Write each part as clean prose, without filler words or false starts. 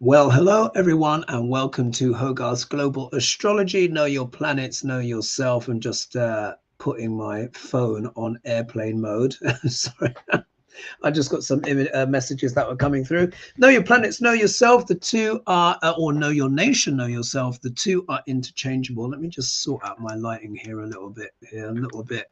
Well, hello everyone, and welcome to Hogarth's Global Astrology. Know your planets, know yourself. And just putting my phone on airplane mode. Sorry, I just got some messages that were coming through. Know your planets, know yourself. The two are, or know your nation, know yourself. The two are interchangeable. Let me just sort out my lighting here a little bit. Here, a little bit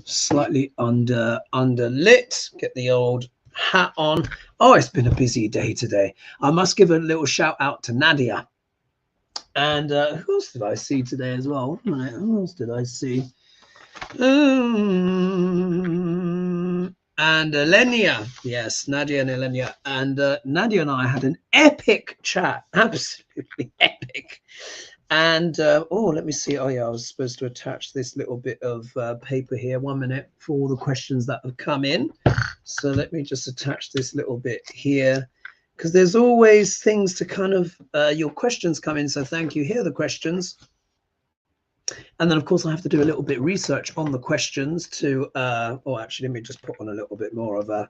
slightly underlit. Get the old hat on. Oh, it's been a busy day today. I must give a little shout out to Nadia. And who else did I see today as well? Who else did I see? And Elenia. Yes, Nadia and Elenia. And Nadia and I had an epic chat. Absolutely epic. And oh, let me see. Oh yeah, I was supposed to attach this little bit of paper here. 1 minute for all the questions that have come in. So let me just attach this little bit here, because there's always things to kind of your questions come in. So thank you. Here are the questions. And then of course I have to do a little bit of research on the questions to oh, actually let me just put on a little bit more of a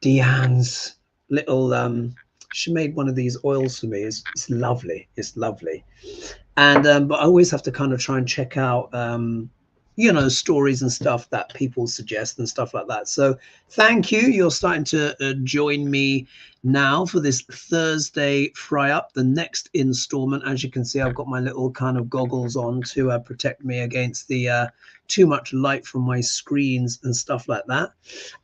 Deanne's little she made one of these oils for me. It's lovely. It's lovely. And but I always have to kind of try and check out you know, stories and stuff that people suggest and stuff like that. So thank you. You're starting to join me now for this Thursday fry up, the next installment. As you can see, I've got my little kind of goggles on to protect me against the too much light from my screens and stuff like that.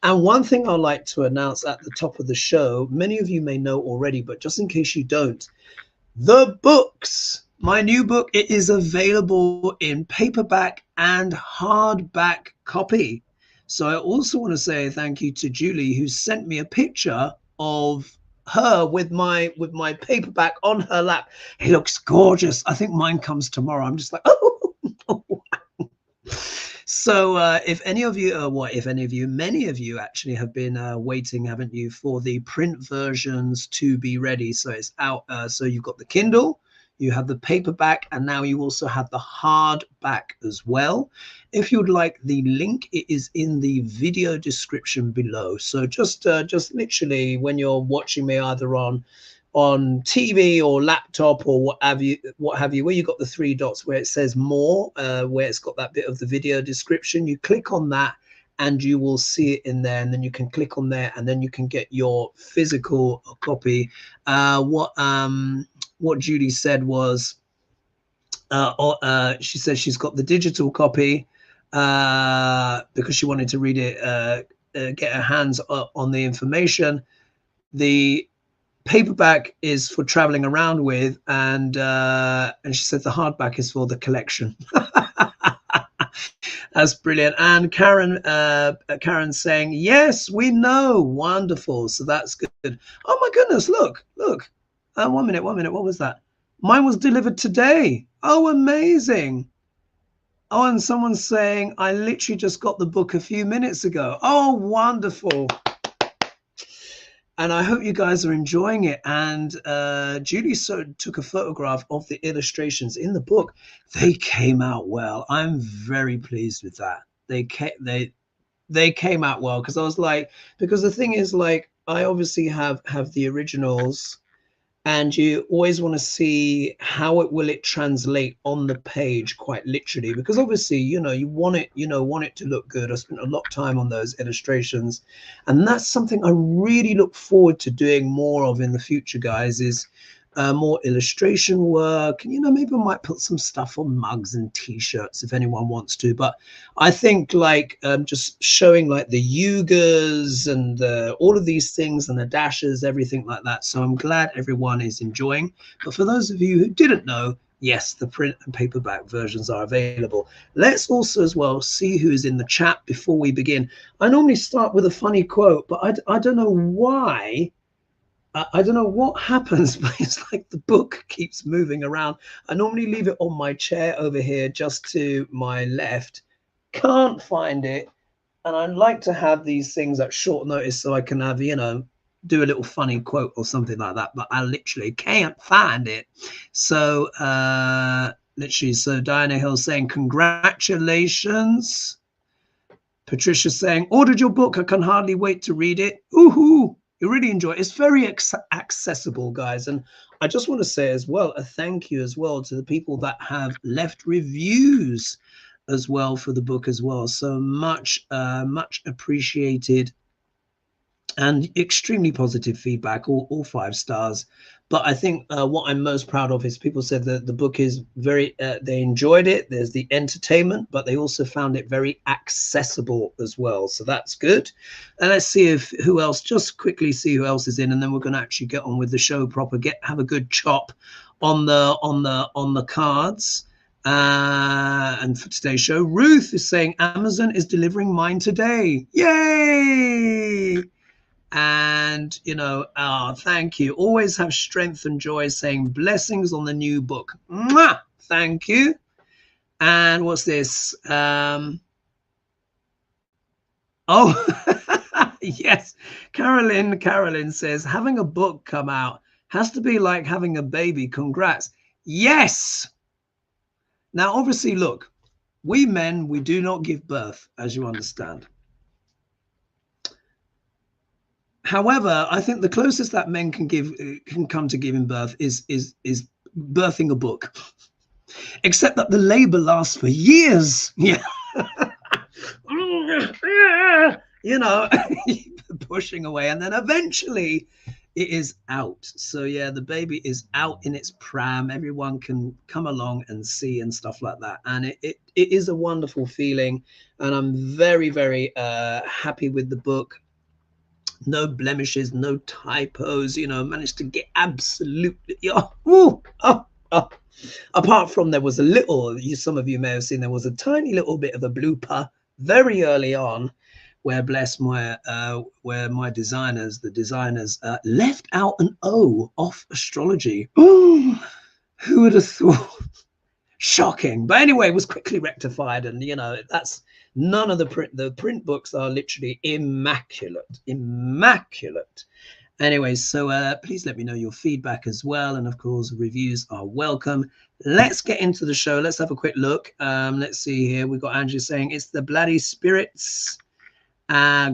And one thing I'd like to announce at the top of the show, many of you may know already, but just in case you don't, the books. My new book, it is available in paperback and hardback copy. So I also want to say thank you to Julie, who sent me a picture of her with my paperback on her lap. It looks gorgeous. I think mine comes tomorrow. I'm just like, oh. So if any of you, many of you actually have been waiting, haven't you, for the print versions to be ready. So it's out. So you've got the Kindle, you have the paperback, and now you also have the hardback as well. If you'd like the link, it is in the video description below. So just literally when you're watching me either on TV or laptop or what have you, where you got the three dots where it says more, where it's got that bit of the video description, you click on that and you will see it in there, and then you can click on there and then you can get your physical copy. What Judy said was she said she's got the digital copy because she wanted to read it, get her hands on the information. The paperback is for traveling around with, and she said the hardback is for the collection. That's brilliant. And Karen's saying, yes, we know. Wonderful. So that's good. Oh my goodness, look. 1 minute, what was that? Mine was delivered today. Oh, amazing. Oh, and someone's saying, I literally just got the book a few minutes ago. Oh, wonderful. And I hope you guys are enjoying it. And Julie took a photograph of the illustrations in the book. They came out well. I'm very pleased with that. They came out well, because I was like, because the thing is, like, I obviously have the originals, and you always want to see how it translate on the page, quite literally, because obviously, you know, you want it to look good. I spent a lot of time on those illustrations, and that's something I really look forward to doing more of in the future, guys, is more illustration work. And, you know, maybe I might put some stuff on mugs and t-shirts if anyone wants to. But I think, like, just showing like the yugas and all of these things and the dashes, everything like that. So I'm glad everyone is enjoying. But for those of you who didn't know, yes, the print and paperback versions are available. Let's also as well see who is in the chat before we begin. I normally start with a funny quote, but I don't know why. I don't know what happens, but it's like the book keeps moving around. I normally leave it on my chair over here, just to my left. Can't find it. And I like to have these things at short notice so I can have, you know, do a little funny quote or something like that. But I literally can't find it. So literally, so Diana Hill saying, congratulations. Patricia saying, ordered your book. I can hardly wait to read it. Ooh, really enjoy it. It's very accessible, guys. And I just want to say as well, a thank you as well to the people that have left reviews as well for the book as well. So much appreciated, and extremely positive feedback, all 5 stars. But I think what I'm most proud of is people said that the book is very, they enjoyed it. There's the entertainment, but they also found it very accessible as well. So that's good. And let's see if who else, just quickly see who else is in, and then we're going to actually get on with the show proper, have a good chop on the cards. And for today's show, Ruth is saying Amazon is delivering mine today. Yay! And, you know, thank you. Always have strength and joy, saying blessings on the new book. Mwah! Thank you. And what's this? Oh, yes. Carolyn says, having a book come out has to be like having a baby. Congrats. Yes. Now, obviously, look, we men, we do not give birth, as you understand. However, I think the closest that men can come to giving birth is birthing a book, except that the labor lasts for years. Yeah, you know, pushing away, and then eventually it is out. So yeah, the baby is out in its pram. Everyone can come along and see and stuff like that, and it is a wonderful feeling. And I'm very, very happy with the book. No blemishes, no typos, you know, managed to get absolutely, apart from there was a little, some of you may have seen, there was a tiny little bit of a blooper very early on where where my designers left out an O off astrology. Oh, who would have thought? Shocking. But anyway, it was quickly rectified, and you know, that's none of the print books are literally immaculate. Anyway, so please let me know your feedback as well, and of course reviews are welcome. Let's get into the show. Let's have a quick look. Let's see here. We've got Andrew saying it's the bloody spirits.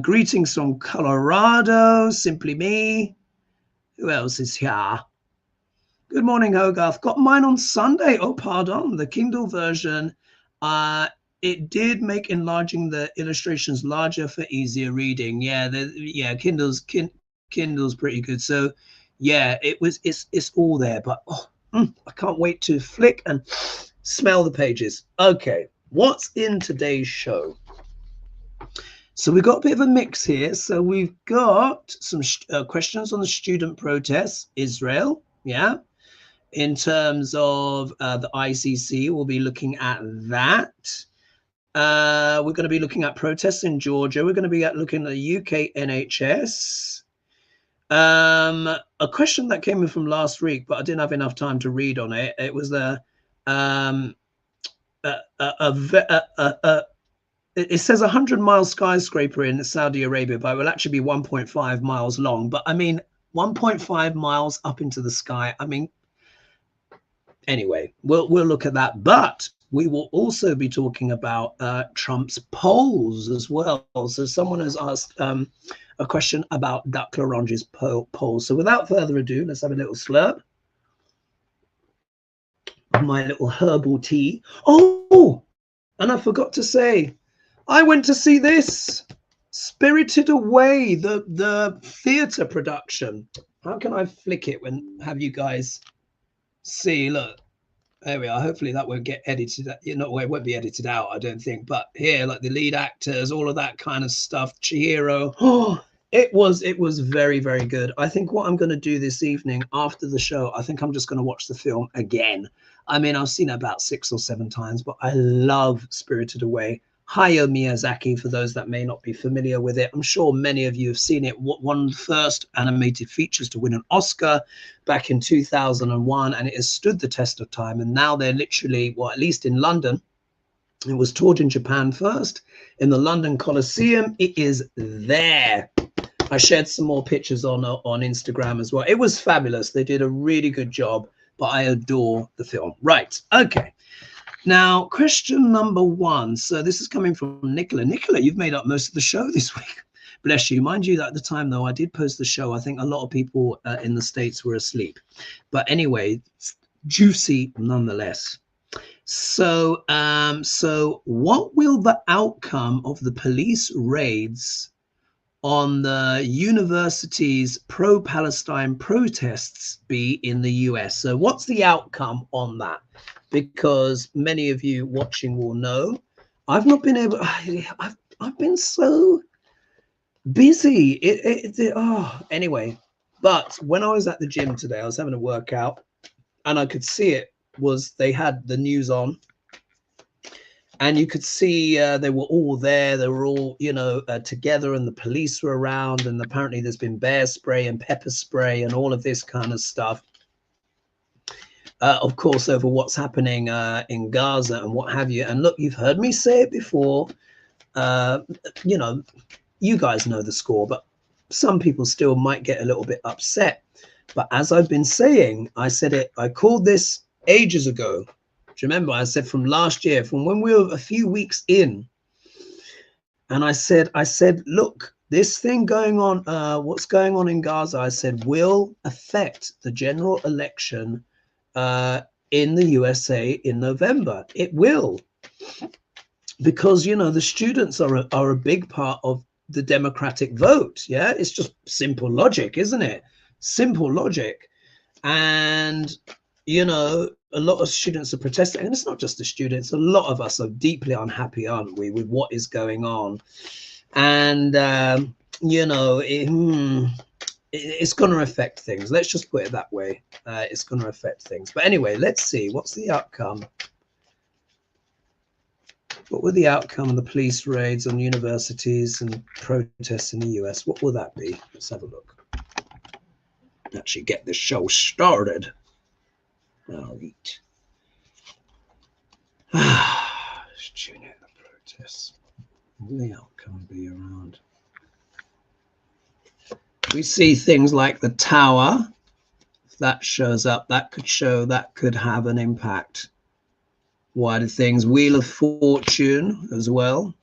Greetings from Colorado. Simply me. Who else is here? Good morning, Hogarth. Got mine on Sunday. Oh, pardon. The Kindle version. It did make enlarging the illustrations larger for easier reading. Yeah, Kindle's pretty good. So, yeah, it's all there. But I can't wait to flick and smell the pages. Okay, what's in today's show? So we've got a bit of a mix here. So we've got some questions on the student protests, Israel. Yeah. In terms of the ICC, we'll be looking at that. We're going to be looking at protests in Georgia. We're going to be looking at the UK NHS. A question that came in from last week, but I didn't have enough time to read on it. It was it says 100-mile skyscraper in Saudi Arabia, but it will actually be 1.5 miles long. But I mean, 1.5 miles up into the sky. I mean, anyway, we'll look at that. But we will also be talking about Trump's polls as well. So someone has asked a question about Duck Larange's polls. So without further ado, let's have a little slurp. My little herbal tea. Oh, and I forgot to say, I went to see this Spirited Away, the theatre production. How can I flick it when have you guys see? Look, there we are. Hopefully that won't get edited. You know, it won't be edited out, I don't think. But here, like the lead actors, all of that kind of stuff. Chihiro. Oh, it was very, very good. I think what I'm going to do this evening after the show, I think I'm just going to watch the film again. I mean, I've seen it about 6 or 7 times, but I love Spirited Away. Hayao Miyazaki, for those that may not be familiar with it. I'm sure many of you have seen it. One of the first animated features to win an Oscar back in 2001, and it has stood the test of time. And now they're literally, well, at least in London, it was toured in Japan first. In the London Coliseum, it is there. I shared some more pictures on Instagram as well. It was fabulous. They did a really good job, but I adore the film. Right, okay. Now, question number 1. So this is coming from Nicola. Nicola, you've made up most of the show this week. Bless you. Mind you, at the time, though, I did post the show. I think a lot of people in the States were asleep. But anyway, juicy nonetheless. So, so what will the outcome of the police raids on the university's pro-Palestine protests be in the US? So what's the outcome on that? Because many of you watching will know, I've not been able, I've been so busy. Anyway, but when I was at the gym today, I was having a workout and I could see it was, they had the news on and you could see they were all there. They were all, you know, together, and the police were around, and apparently there's been bear spray and pepper spray and all of this kind of stuff. Of course, over what's happening in Gaza and what have you. And look, you've heard me say it before. You know, you guys know the score, but some people still might get a little bit upset. But as I've been saying, I said it, I called this ages ago. Do you remember? I said from last year, from when we were a few weeks in, and I said, look, this thing going on, what's going on in Gaza, I said, will affect the general election in the USA in November. It will, because, you know, the students are a big part of the democratic vote. Yeah, it's just simple logic, isn't it? Simple logic. And, you know, a lot of students are protesting, and it's not just the students. A lot of us are deeply unhappy, aren't we, with what is going on? And, you know, it's going to affect things. Let's just put it that way. It's going to affect things. But anyway, let's see. What's the outcome? What will the outcome of the police raids on universities and protests in the US? What will that be? Let's have a look. Actually get the show started. I'll eat. Let's tune in the protests. What will the outcome be around? We see things like the tower. If that shows up, that could have an impact. Wider things. Wheel of Fortune as well.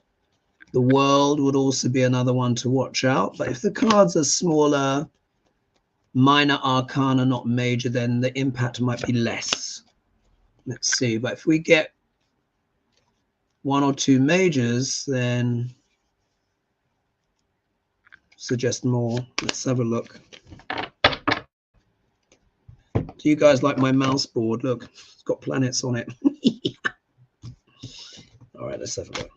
The World would also be another one to watch out. But if the cards are smaller, minor arcana, not major, then the impact might be less. Let's see. But if we get one or two majors, then suggest more. Let's have a look. Do you guys like my mouse board? Look, it's got planets on it. All right, let's have a look.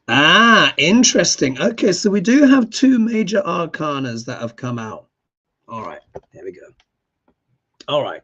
Ah, interesting. Okay, so we do have two major arcanas that have come out. All right, there we go. All right.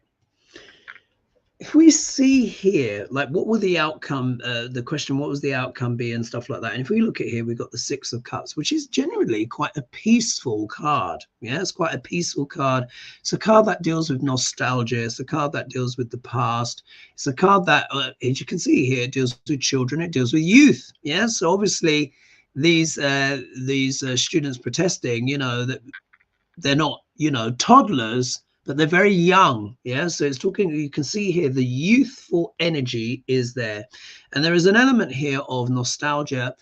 If we see here, like, what will the outcome, the question, what was the outcome be and stuff like that? And if we look at here, we've got the Six of Cups, which is generally quite a peaceful card. Yeah, it's quite a peaceful card. It's a card that deals with nostalgia. It's a card that deals with the past. It's a card that, as you can see here, it deals with children. It deals with youth. Yeah, so obviously these students protesting, you know, that they're not, you know, toddlers, but they're very young. Yeah, so it's talking, you can see here the youthful energy is there, and there is an element here of nostalgia.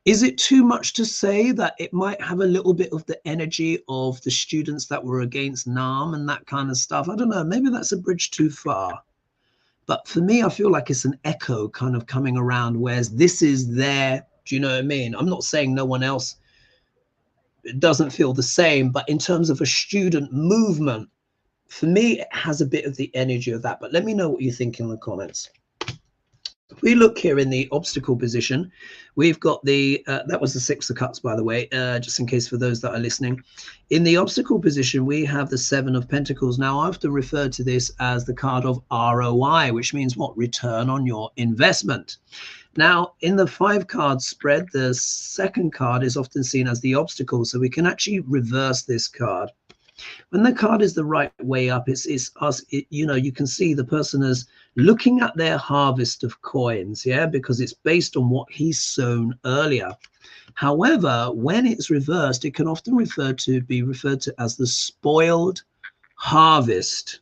Is it too much to say that it might have a little bit of the energy of the students that were against NAM and that kind of stuff? I don't know, maybe that's a bridge too far, but for me, I feel like it's an echo kind of coming around, whereas this is there. Do you know what I mean? I'm not saying no one else, it doesn't feel the same, but in terms of a student movement, for me, it has a bit of the energy of that. But let me know what you think in the comments. If we look here in the obstacle position, we've got the, that was the Six of Cups, by the way, just in case for those that are listening. In the obstacle position, we have the Seven of Pentacles. Now, I often refer to this as the card of ROI, which means what? Return on your investment. Now, in the 5-card spread, the second card is often seen as the obstacle, so we can actually reverse this card. When the card is the right way up, it's us, you know, you can see the person is looking at their harvest of coins, yeah, because it's based on what he's sown earlier. However, when it's reversed, it can often be referred to as the spoiled harvest.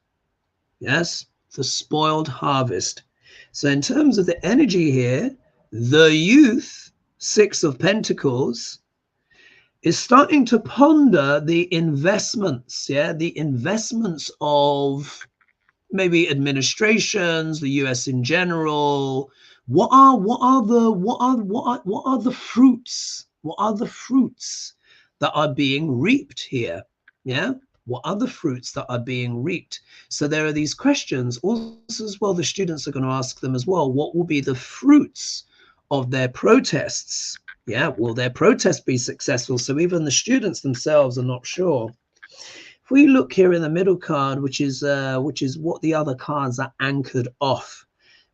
Yes, the spoiled harvest. So in terms of the energy here, the youth, Six of Pentacles, is starting to ponder the investments, yeah, the investments of maybe administrations, the US in general. What are the fruits? What are the fruits that are being reaped here? Yeah. What are the fruits that are being reaped? So there are these questions also as well. The students are going to ask them as well. What will be the fruits of their protests? Yeah. Will their protest be successful? So even the students themselves are not sure. If we look here in the middle card, which is what the other cards are anchored off,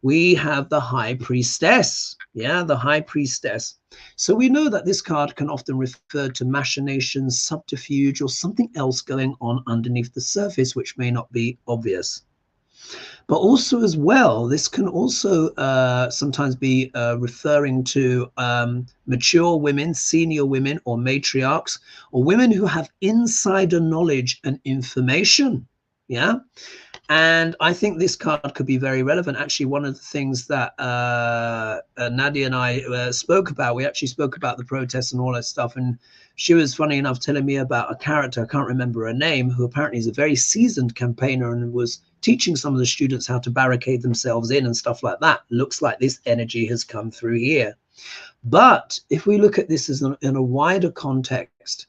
we have the High Priestess. Yeah, the High Priestess. So we know that this card can often refer to machinations, subterfuge, or something else going on underneath the surface, which may not be obvious. But also as well, this can also sometimes be referring to mature women, senior women, or matriarchs, or women who have insider knowledge and information. Yeah. And I think this card could be very relevant. Actually, one of the things that Nadia and I spoke about, we actually spoke about the protests and all that stuff. And she was, funny enough, telling me about a character, I can't remember her name, who apparently is a very seasoned campaigner and was teaching some of the students how to barricade themselves in and stuff like that. Looks like this energy has come through here. But if we look at this as in a wider context,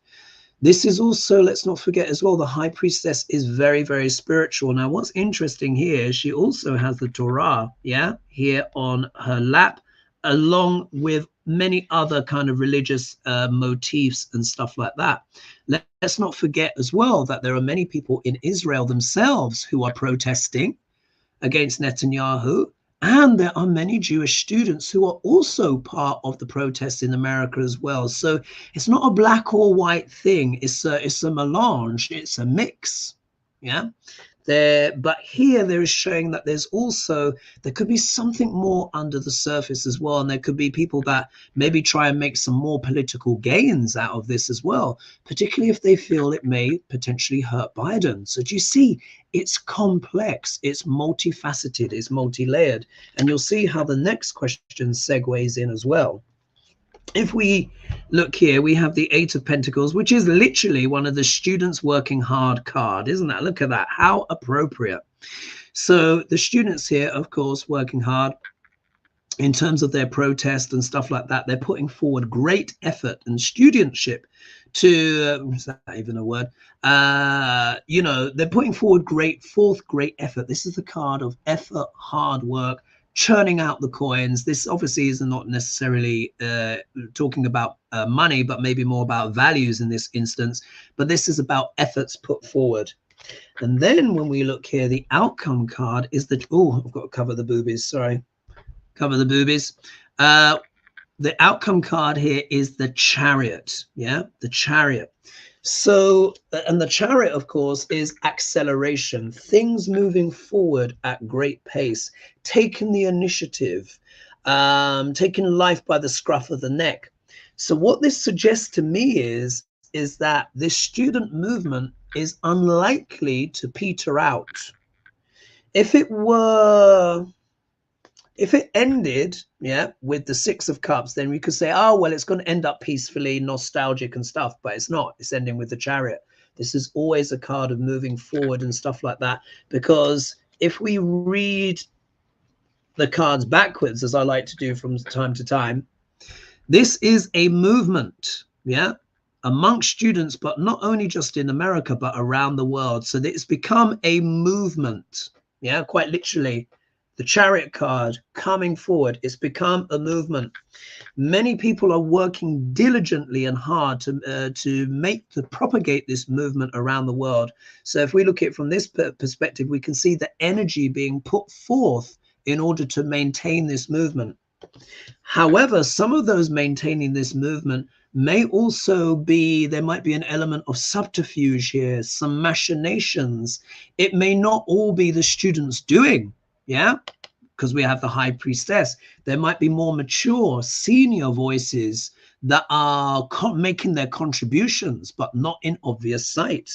this is also, let's not forget as well, the High Priestess is very, very spiritual. Now, what's interesting here, she also has the Torah, yeah, here on her lap, along with many other kind of religious motifs and stuff like that. Let's not forget as well that there are many people in Israel themselves who are protesting against Netanyahu. And there are many Jewish students who are also part of the protests in America as well. So it's not a black or white thing. It's a melange. It's a mix. Yeah. But here there is showing that there could be something more under the surface as well. And there could be people that maybe try and make some more political gains out of this as well, particularly if they feel it may potentially hurt Biden. So do you see, it's complex, it's multifaceted, it's multi-layered. And you'll see how the next question segues in as well. If we look here, we have the Eight of Pentacles, which is literally one of the students working hard card, isn't that? Look at that. How appropriate. So the students here, of course, working hard in terms of their protest and stuff like that. They're putting forward great effort and studentship to, is that even a word? You know, they're putting forward great effort. This is the card of effort, hard work, churning out the coins. This obviously is not necessarily talking about money, but maybe more about values in this instance. But this is about efforts put forward. And then when we look here, the outcome card is the, oh, I've got to cover the boobies, sorry. Cover the boobies. The outcome card here is the Chariot. Yeah, the Chariot. So, and the Chariot, of course, is acceleration, things moving forward at great pace, taking the initiative, taking life by the scruff of the neck. So what this suggests to me is that this student movement is unlikely to peter out. If it ended, yeah, with the Six of Cups, then we could say, oh, well, it's going to end up peacefully, nostalgic and stuff, but it's not. It's ending with the Chariot. This is always a card of moving forward and stuff like that, because if we read the cards backwards, as I like to do from time to time, this is a movement, yeah, amongst students, but not only just in America, but around the world. So it's become a movement, yeah, quite literally. The Chariot card coming forward, it's become a movement. Many people are working diligently and hard to propagate this movement around the world. So if we look at it from this perspective, we can see the energy being put forth in order to maintain this movement. However, some of those maintaining this movement may also be, there might be an element of subterfuge here, some machinations. It may not all be the students doing. Yeah, because we have the High Priestess. There might be more mature, senior voices that are making their contributions, but not in obvious sight.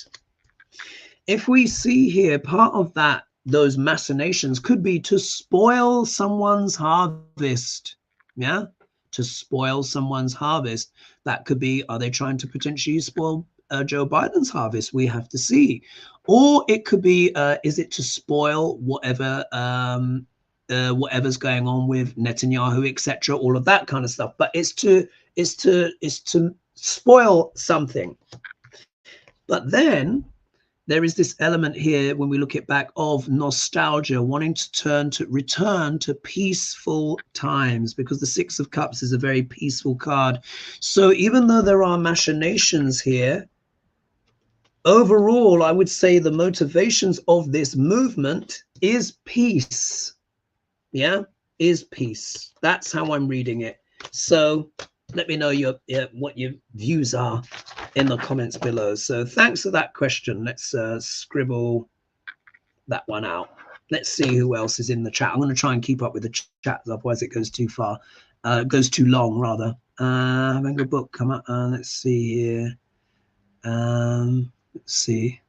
If we see here, part of that those machinations could be to spoil someone's harvest. Yeah, to spoil someone's harvest. That could be, are they trying to potentially spoil Joe Biden's harvest? We have to see. Or it could be, is it to spoil whatever whatever's going on with Netanyahu, etc., all of that kind of stuff. But it's to spoil something. But then there is this element here when we look it back of nostalgia, wanting to return to peaceful times, because the Six of Cups is a very peaceful card. So even though there are machinations here, overall, I would say the motivations of this movement is peace. Yeah, is peace. That's how I'm reading it. So let me know what your views are in the comments below. So thanks for that question. Let's scribble that one out. Let's see who else is in the chat. I'm going to try and keep up with the chat, otherwise it goes too far. Goes too long, rather. Having a book come up. Let's see here. Let's see.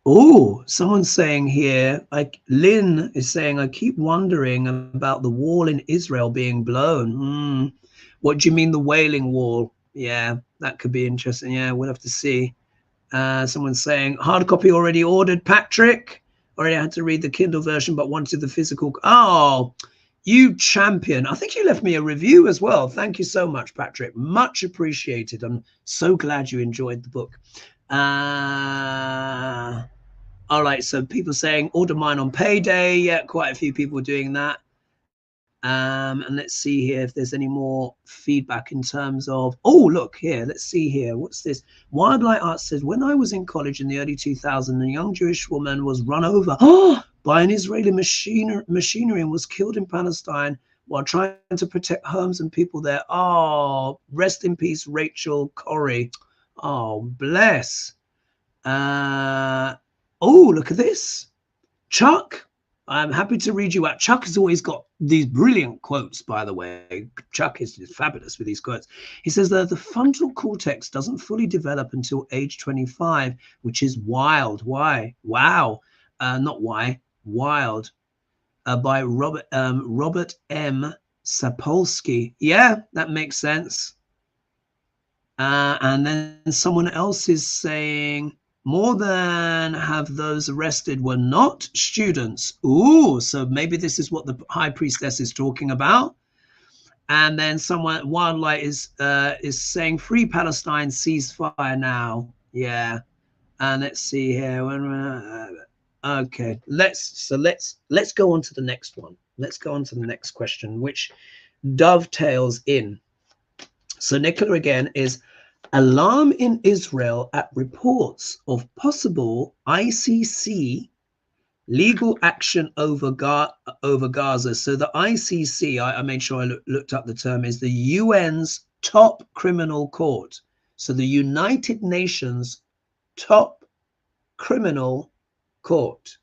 Oh, someone's saying here, like Lynn is saying, I keep wondering about the wall in Israel being blown. What do you mean, the Wailing Wall? Yeah, that could be interesting. Yeah, we'll have to see. Someone's saying, hard copy already ordered, Patrick. Already had to read the Kindle version, but wanted the physical. Oh, you champion. I think you left me a review as well. Thank you so much, Patrick. Much appreciated. I'm so glad you enjoyed the book. All right, so people saying order mine on payday. Yeah, quite a few people doing that. And let's see here if there's any more feedback in terms of, oh, look here, let's see here. What's this? Wildlight Art says, when I was in college in the early 2000s, a young Jewish woman was run over by an Israeli machinery and was killed in Palestine while trying to protect homes and people there. Oh, rest in peace, Rachel Corrie. Oh, bless. Oh, look at this. Chuck, I'm happy to read you out. Chuck has always got these brilliant quotes, by the way. Chuck is fabulous with these quotes. He says that the frontal cortex doesn't fully develop until age 25, which is wild. Why? Wow. Not why. Wild. By Robert M. Sapolsky. Yeah, that makes sense. And then someone else is saying, more than half those arrested were not students. Ooh, so maybe this is what the High Priestess is talking about. And then someone, Wildlight is saying, free Palestine, ceasefire now. Yeah. And let's see here. Okay, let's go on to the next one. Let's go on to the next question, which dovetails in. So Nicola again is, alarm in Israel at reports of possible ICC legal action over Gaza. So the ICC, I made sure I looked up the term, is the UN's top criminal court. So the United Nations top criminal court.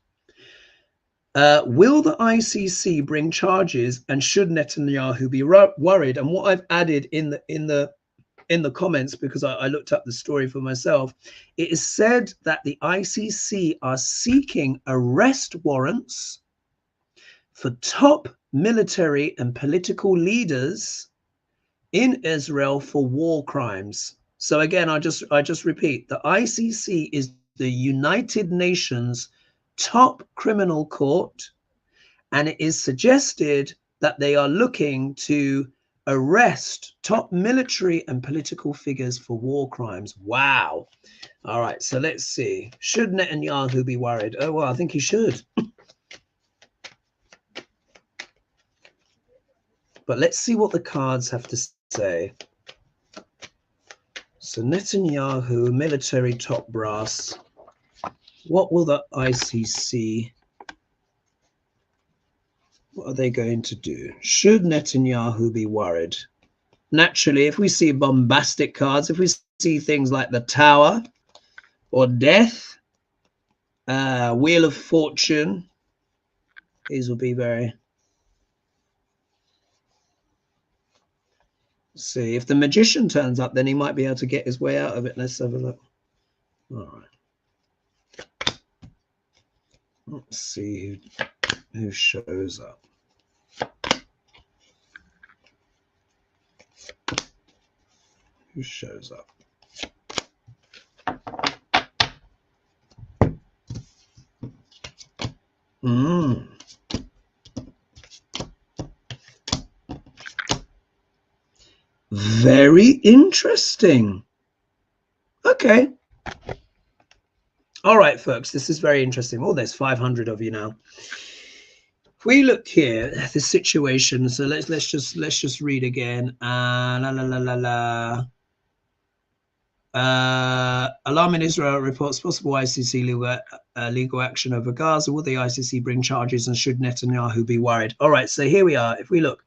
Will the ICC bring charges, and should Netanyahu be worried? And what I've added in the comments, because I looked up the story for myself, it is said that the ICC are seeking arrest warrants for top military and political leaders in Israel for war crimes. So again, I just repeat, the ICC is the United Nations top criminal court, and it is suggested that they are looking to arrest top military and political figures for war crimes. Wow. All right, so let's see. Should Netanyahu be worried? Oh, well, I think he should. But let's see what the cards have to say. So Netanyahu, military top brass. What will the ICC, what are they going to do? Should Netanyahu be worried? Naturally, if we see bombastic cards, if we see things like the Tower or Death, Wheel of Fortune, these will be very... See, if the Magician turns up, then he might be able to get his way out of it. Let's have a look. All right. Let's see who shows up. Who shows up? Very interesting. Okay. All right, folks, this is very interesting. Oh, there's 500 of you now. If we look here, the situation. So let's just read again. Alarm in Israel reports possible ICC legal action over Gaza. Will the ICC bring charges, and should Netanyahu be worried? All right, so here we are. If we look,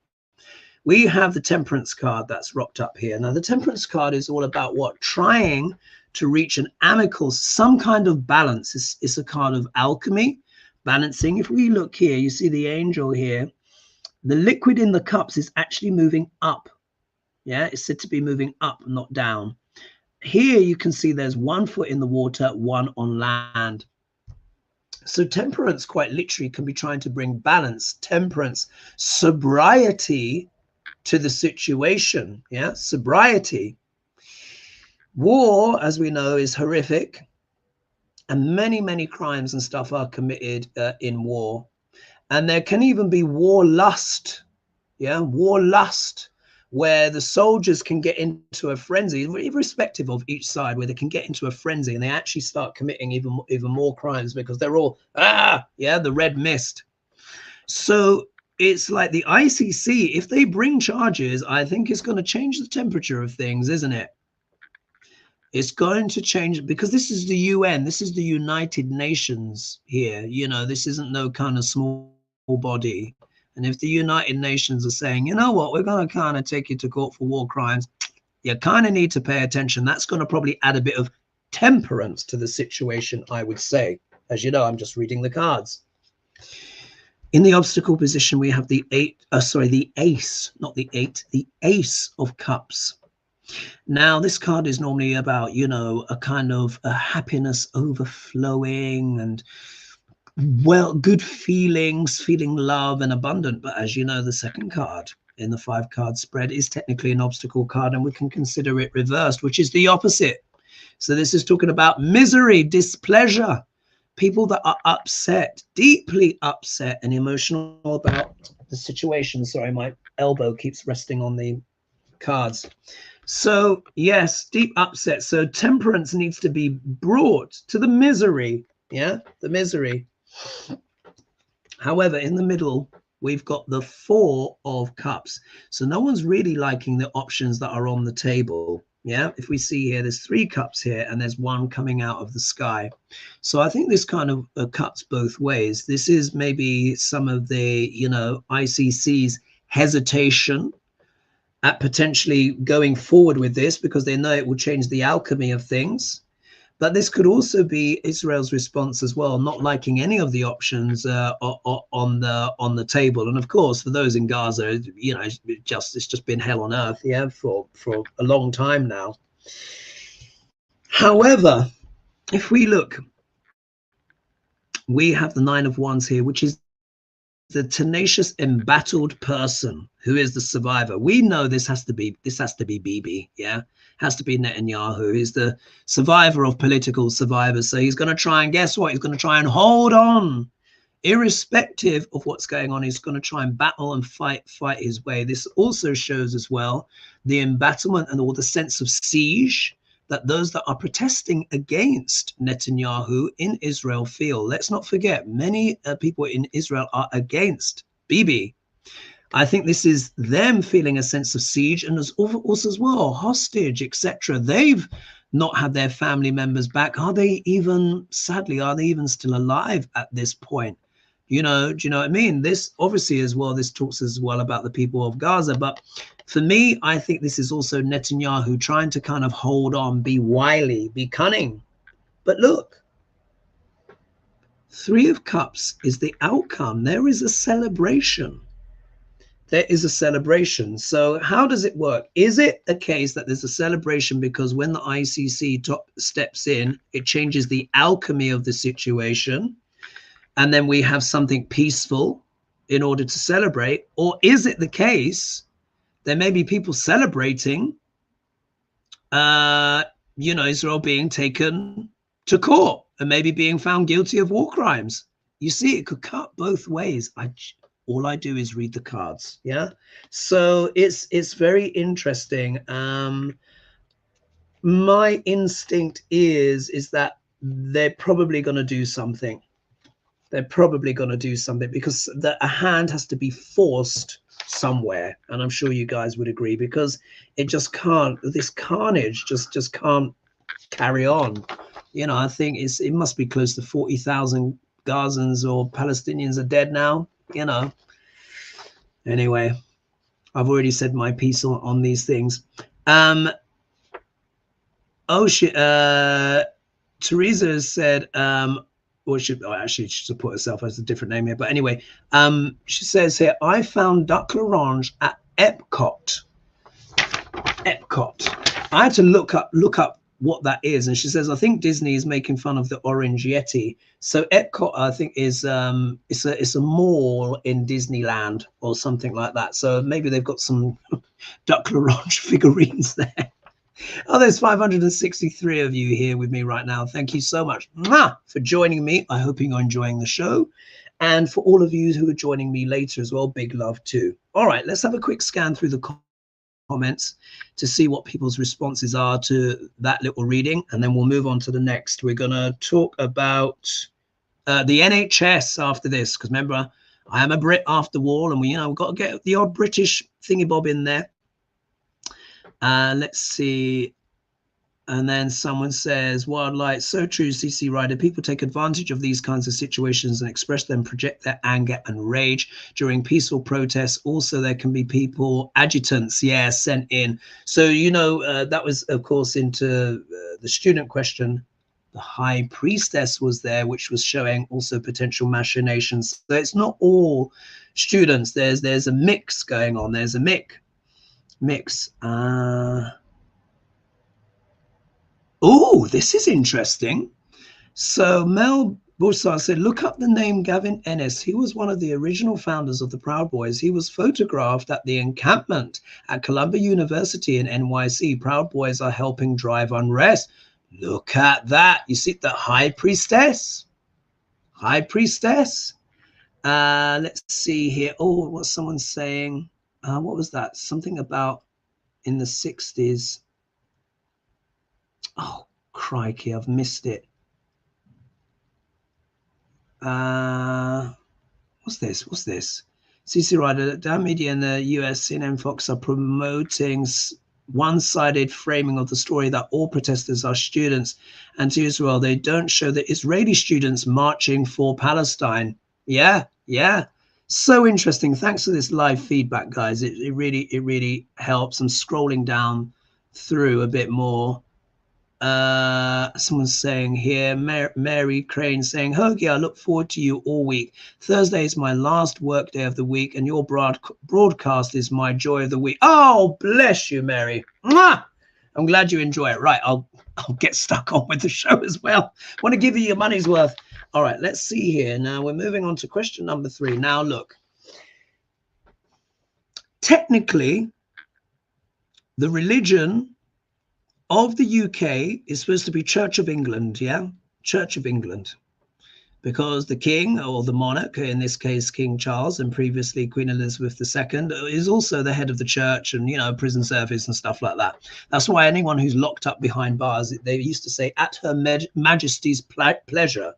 we have the temperance card that's rocked up here. Now, the temperance card is all about what? Trying to reach an amicable, some kind of balance. It's a card of alchemy, balancing. If we look here, you see the angel here. The liquid in the cups is actually moving up. Yeah, it's said to be moving up, not down. Here you can see there's 1 foot in the water, 1 on land. So temperance quite literally can be trying to bring balance, temperance, sobriety to the situation. Yeah, sobriety. War, as we know, is horrific, and many crimes and stuff are committed in war. And there can even be war lust. Yeah, war lust, where the soldiers can get into a frenzy, irrespective of each side, where they can get into a frenzy and they actually start committing even more crimes because they're all, the red mist. So it's like the ICC, if they bring charges, I think it's going to change the temperature of things, isn't it? It's going to change, because this is the UN, this is the United Nations here. You know, this isn't no kind of small body. And if the United Nations are saying, you know what, we're going to kind of take you to court for war crimes, you kind of need to pay attention. That's going to probably add a bit of temperance to the situation, I would say. As you know, I'm just reading the cards. In the obstacle position, we have the ace, not the 8, the Ace of Cups. Now, this card is normally about, you know, a kind of a happiness overflowing and, well, good feelings, feeling love and abundant. But as you know, the second card in the 5-card spread is technically an obstacle card, and we can consider it reversed, which is the opposite. So this is talking about misery, displeasure, people that are upset, deeply upset and emotional about the situation. Sorry, my elbow keeps resting on the cards. So yes, deep upset. So temperance needs to be brought to the misery. Yeah, the misery. However, in the middle, we've got the 4 of Cups. So no one's really liking the options that are on the table. Yeah, if we see here, there's 3 cups here and there's 1 coming out of the sky. So I think this kind of cuts both ways. This is maybe some of the, you know, ICC's hesitation at potentially going forward with this because they know it will change the alchemy of things. But this could also be Israel's response as well, not liking any of the options on the table. And of course, for those in Gaza, you know, it's just been hell on earth, yeah, for a long time now. However, if we look, we have the 9 of Wands here, which is the tenacious, embattled person who is the survivor. We know this has to be BiBi, yeah, has to be Netanyahu. He's the survivor of political survivors. So he's going to try and, guess what? He's going to try and hold on, irrespective of what's going on. He's going to try and battle and fight his way. This also shows as well the embattlement and all the sense of siege that those that are protesting against Netanyahu in Israel feel. Let's not forget, many people in Israel are against BiBi. I think this is them feeling a sense of siege, and also as well, hostage, etc. They've not had their family members back. Are they even, sadly, are they even still alive at this point? You know, do you know what I mean? This obviously as well, this talks as well about the people of Gaza. But for me, I think this is also Netanyahu trying to kind of hold on, be wily, be cunning. But look, 3 of Cups is the outcome. There is a celebration. There is a celebration. So how does it work? Is it a case that there's a celebration because when the ICC steps in, it changes the alchemy of the situation? and then we have something peaceful in order to celebrate? Or is it the case there may be people celebrating, you know, Israel being taken to court and maybe being found guilty of war crimes? You see, it could cut both ways. All I do is read the cards. Yeah. So it's very interesting. My instinct is that they're probably going to do something. They're probably going to do something, because a hand has to be forced somewhere, and I'm sure you guys would agree, because it just can't, this carnage just can't carry on. You know, I think it must be close to 40,000 Gazans or Palestinians are dead now, you know. Anyway, I've already said my piece on these things. Teresa has said, or actually she should put herself as a different name here, but anyway, she says here, I found Duck L'Orange at Epcot. I had to look up what that is, and she says, I think Disney is making fun of the orange Yeti. So Epcot, I think, is it's a mall in Disneyland or something like that. So maybe they've got some Duck L'Orange figurines there. Oh, there's 563 of you here with me right now. Thank you so much for joining me. I hope you're enjoying the show. And for all of you who are joining me later as well, big love too. All right, let's have a quick scan through the comments to see what people's responses are to that little reading. And then we'll move on to the next. We're going to talk about the NHS after this, because remember, I am a Brit after all, and we've got to get the odd British thingy bob in there. Let's see. And then someone says, wildlight, so true, CC Rider. People take advantage of these kinds of situations and express them, project their anger and rage during peaceful protests. Also, there can be people, adjutants, sent in. So, that was, of course, into the student question. The high priestess was there, which was showing also potential machinations. So it's not all students. There's a mix going on. There's a mix. Oh, this is interesting. So Mel Bursar said, look up the name Gavin Ennis. He was one of the original founders of the Proud Boys. He was photographed at the encampment at Columbia University in NYC. Proud Boys are helping drive unrest. Look at that. You see the high priestess? Let's see here. Oh, what's someone saying? What was that? Something about in the 60s. Oh, crikey, I've missed it. What's this? CC Rider, Dan Media and the US, CNN, Fox are promoting one-sided framing of the story that all protesters are students anti-Israel. They don't show the Israeli students marching for Palestine. Yeah. So interesting. Thanks for this live feedback, guys. It really helps. I'm scrolling down through a bit more. Someone's saying here, Mary Crane saying, Hoagie, I look forward to you all week. Thursday is my last work day of the week, and your broadcast is my joy of the week. Oh, bless you, Mary. Mwah! I'm glad you enjoy it. Right, I'll get stuck on with the show as well. Want to give you your money's worth. All right, let's see here. Now we're moving on to question number 3. Now look, technically, the religion of the UK is supposed to be Church of England, Church of England, because the king, or the monarch, in this case King Charles and previously Queen Elizabeth II, is also the head of the church, and prison service and stuff like that. That's why anyone who's locked up behind bars, they used to say at Her Majesty's pleasure.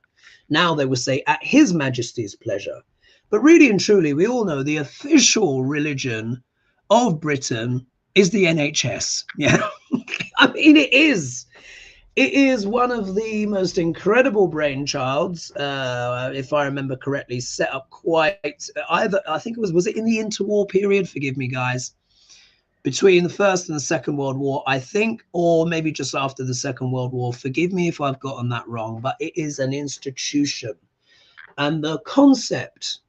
Now they would say at His Majesty's pleasure. But really and truly, we all know the official religion of Britain is the NHS. I mean, it is one of the most incredible brainchilds, if I remember correctly, set up quite either, I think was it in the interwar period, forgive me guys, between the First and the Second World War, I think, or maybe just after the Second World War. Forgive me if I've gotten that wrong, but it is an institution. And the concept,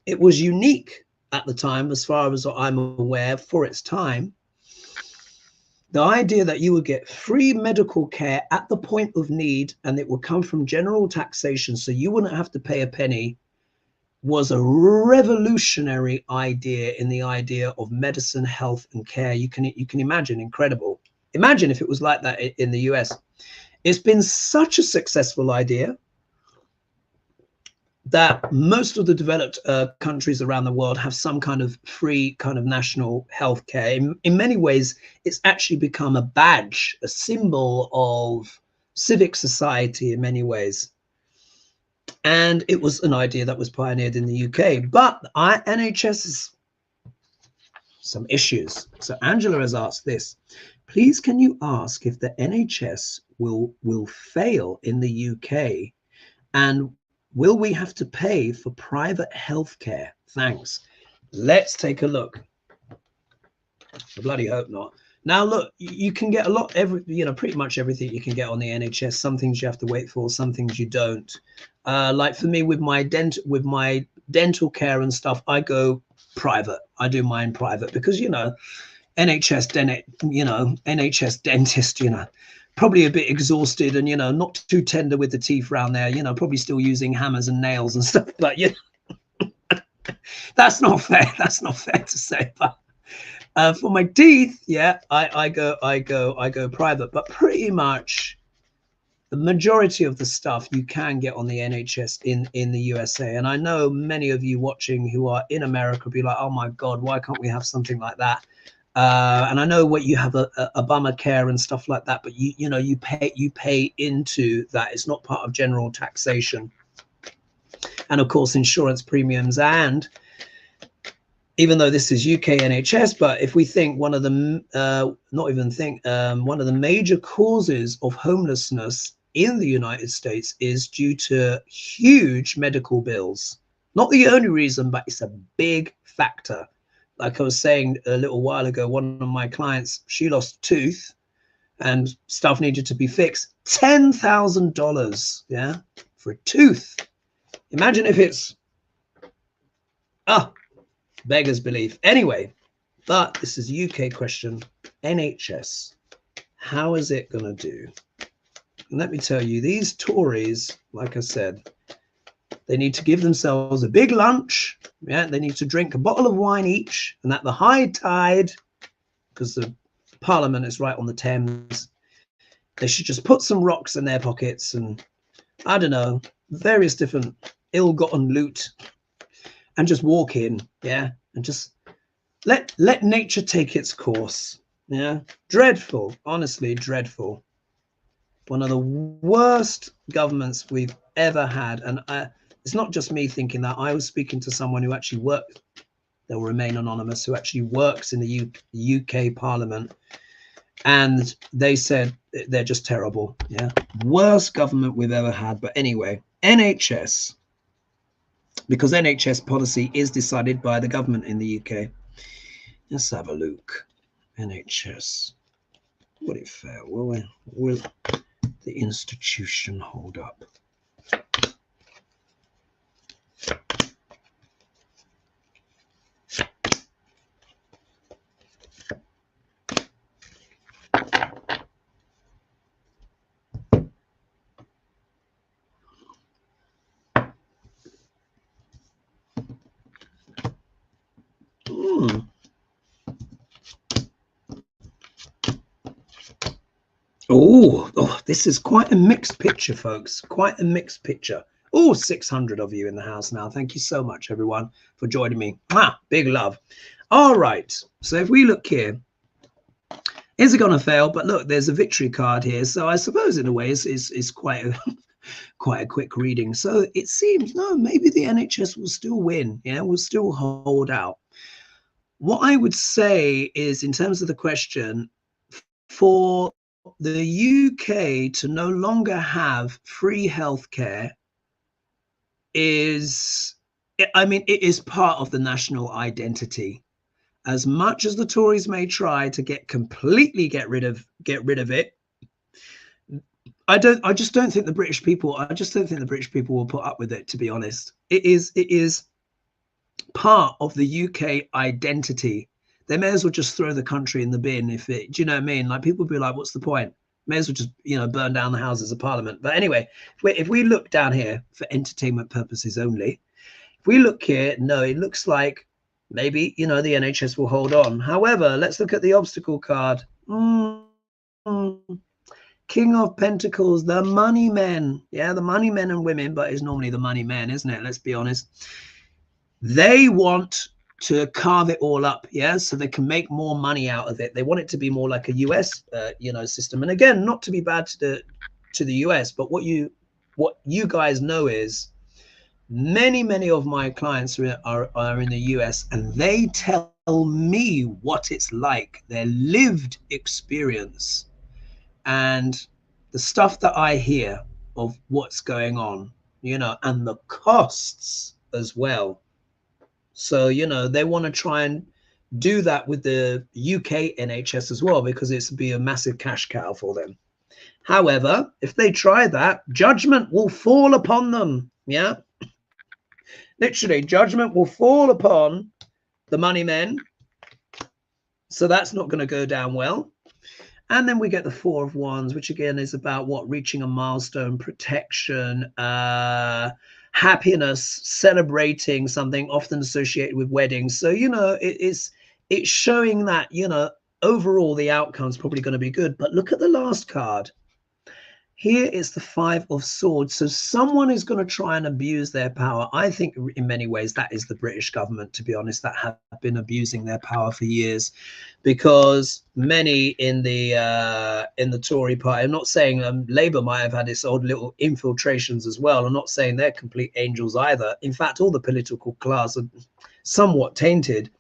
it was unique at the time, as far as I'm aware, for its time. The idea that you would get free medical care at the point of need and it would come from general taxation, so you wouldn't have to pay a penny, was a revolutionary idea in the idea of medicine, health, and care. You can imagine, incredible. Imagine if it was like that in the US. It's been such a successful idea that most of the developed countries around the world have some kind of free kind of national health care. In many ways, it's actually become a badge, a symbol of civic society in many ways. And it was an idea that was pioneered in the UK. But NHS has some issues. So Angela has asked this. Please, can you ask if the NHS will fail in the UK? And will we have to pay for private healthcare? Thanks. Let's take a look. I bloody hope not. Now, look, you can get a lot, pretty much everything you can get on the NHS. Some things you have to wait for, some things you don't. Like for me, with my dental care and stuff, I go private. I do mine private because, NHS dentist, probably a bit exhausted and, not too tender with the teeth around there, probably still using hammers and nails and stuff. But, that's not fair. That's not fair to say. But for my teeth, yeah, I go private. But pretty much the majority of the stuff you can get on the NHS in the USA. And I know many of you watching who are in America be like, oh my God, why can't we have something like that? And I know what you have a Obamacare and stuff like that, but you pay into that. It's not part of general taxation. And of course, insurance premiums. And even though this is UK NHS, but if we think one of the one of the major causes of homelessness in the United States is due to huge medical bills. Not the only reason, but it's a big factor. Like I was saying a little while ago, one of my clients, she lost a tooth and stuff needed to be fixed. $10,000, yeah, for a tooth. Imagine if it's, beggars belief. Anyway, but this is a UK question. NHS, how is it going to do? And let me tell you, these Tories, like I said, they need to give themselves a big lunch. Yeah, they need to drink a bottle of wine each, and at the high tide, because the Parliament is right on the Thames, they should just put some rocks in their pockets and, I don't know, various different ill-gotten loot, and just walk in, yeah, and just let nature take its course. Yeah, dreadful, honestly, dreadful. One of the worst governments we've ever had, and it's not just me thinking that. I was speaking to someone who actually worked, they'll remain anonymous, who actually works in the UK Parliament, and they said they're just terrible. Yeah, worst government we've ever had. But anyway, NHS, because NHS policy is decided by the government in the UK. Let's have a look. NHS, would it fail? Will the institution hold up? Oh, this is quite a mixed picture, folks. Quite a mixed picture. Oh, 600 of you in the house now. Thank you so much, everyone, for joining me. Big love. All right. So if we look here, is it going to fail? But look, there's a victory card here. So I suppose in a way it's quite a quick reading. So it seems, no, maybe the NHS will still win. Yeah, will still hold out. What I would say is, in terms of the question, for the UK to no longer have free healthcare is, I mean, it is part of the national identity. As much as the Tories may try to completely get rid of it, I just don't think the British people will put up with it, to be honest. It is part of the UK identity. they may as well just throw the country in the bin. If it, do you know what I mean? Like, people be like, what's the point? May as well just, you know, burn down the Houses of Parliament. But anyway, if we look down here for entertainment purposes only, if we look here, no, it looks like maybe, you know, the NHS will hold on. However, let's look at the obstacle card. King of Pentacles, the money men. Yeah, the money men and women, but it's normally the money men, isn't it? Let's be honest. They want to carve it all up, yeah, so they can make more money out of it. They want it to be more like a US, you know, system. And again, not to be bad to the US, but what you guys know is many of my clients are in the US, and they tell me what it's like, their lived experience, and the stuff that I hear of what's going on, you know, and the costs as well. So, you know, they want to try and do that with the UK NHS as well, because it's be a massive cash cow for them. However, if they try that, judgment will fall upon them. Yeah, literally, judgment will fall upon the money men. So that's not going to go down well. And then we get the Four of Wands, which again is about what? Reaching a milestone, protection, happiness, celebrating something often associated with weddings. So, you know, it's showing that, you know, overall the outcome's probably going to be good. But look at the last card. Here is the Five of Swords. So someone is going to try and abuse their power. I think in many ways that is the British government, to be honest, that have been abusing their power for years, because many in the Tory party, I'm not saying Labour might have had its odd little infiltrations as well. I'm not saying they're complete angels either. In fact, all the political class are somewhat tainted.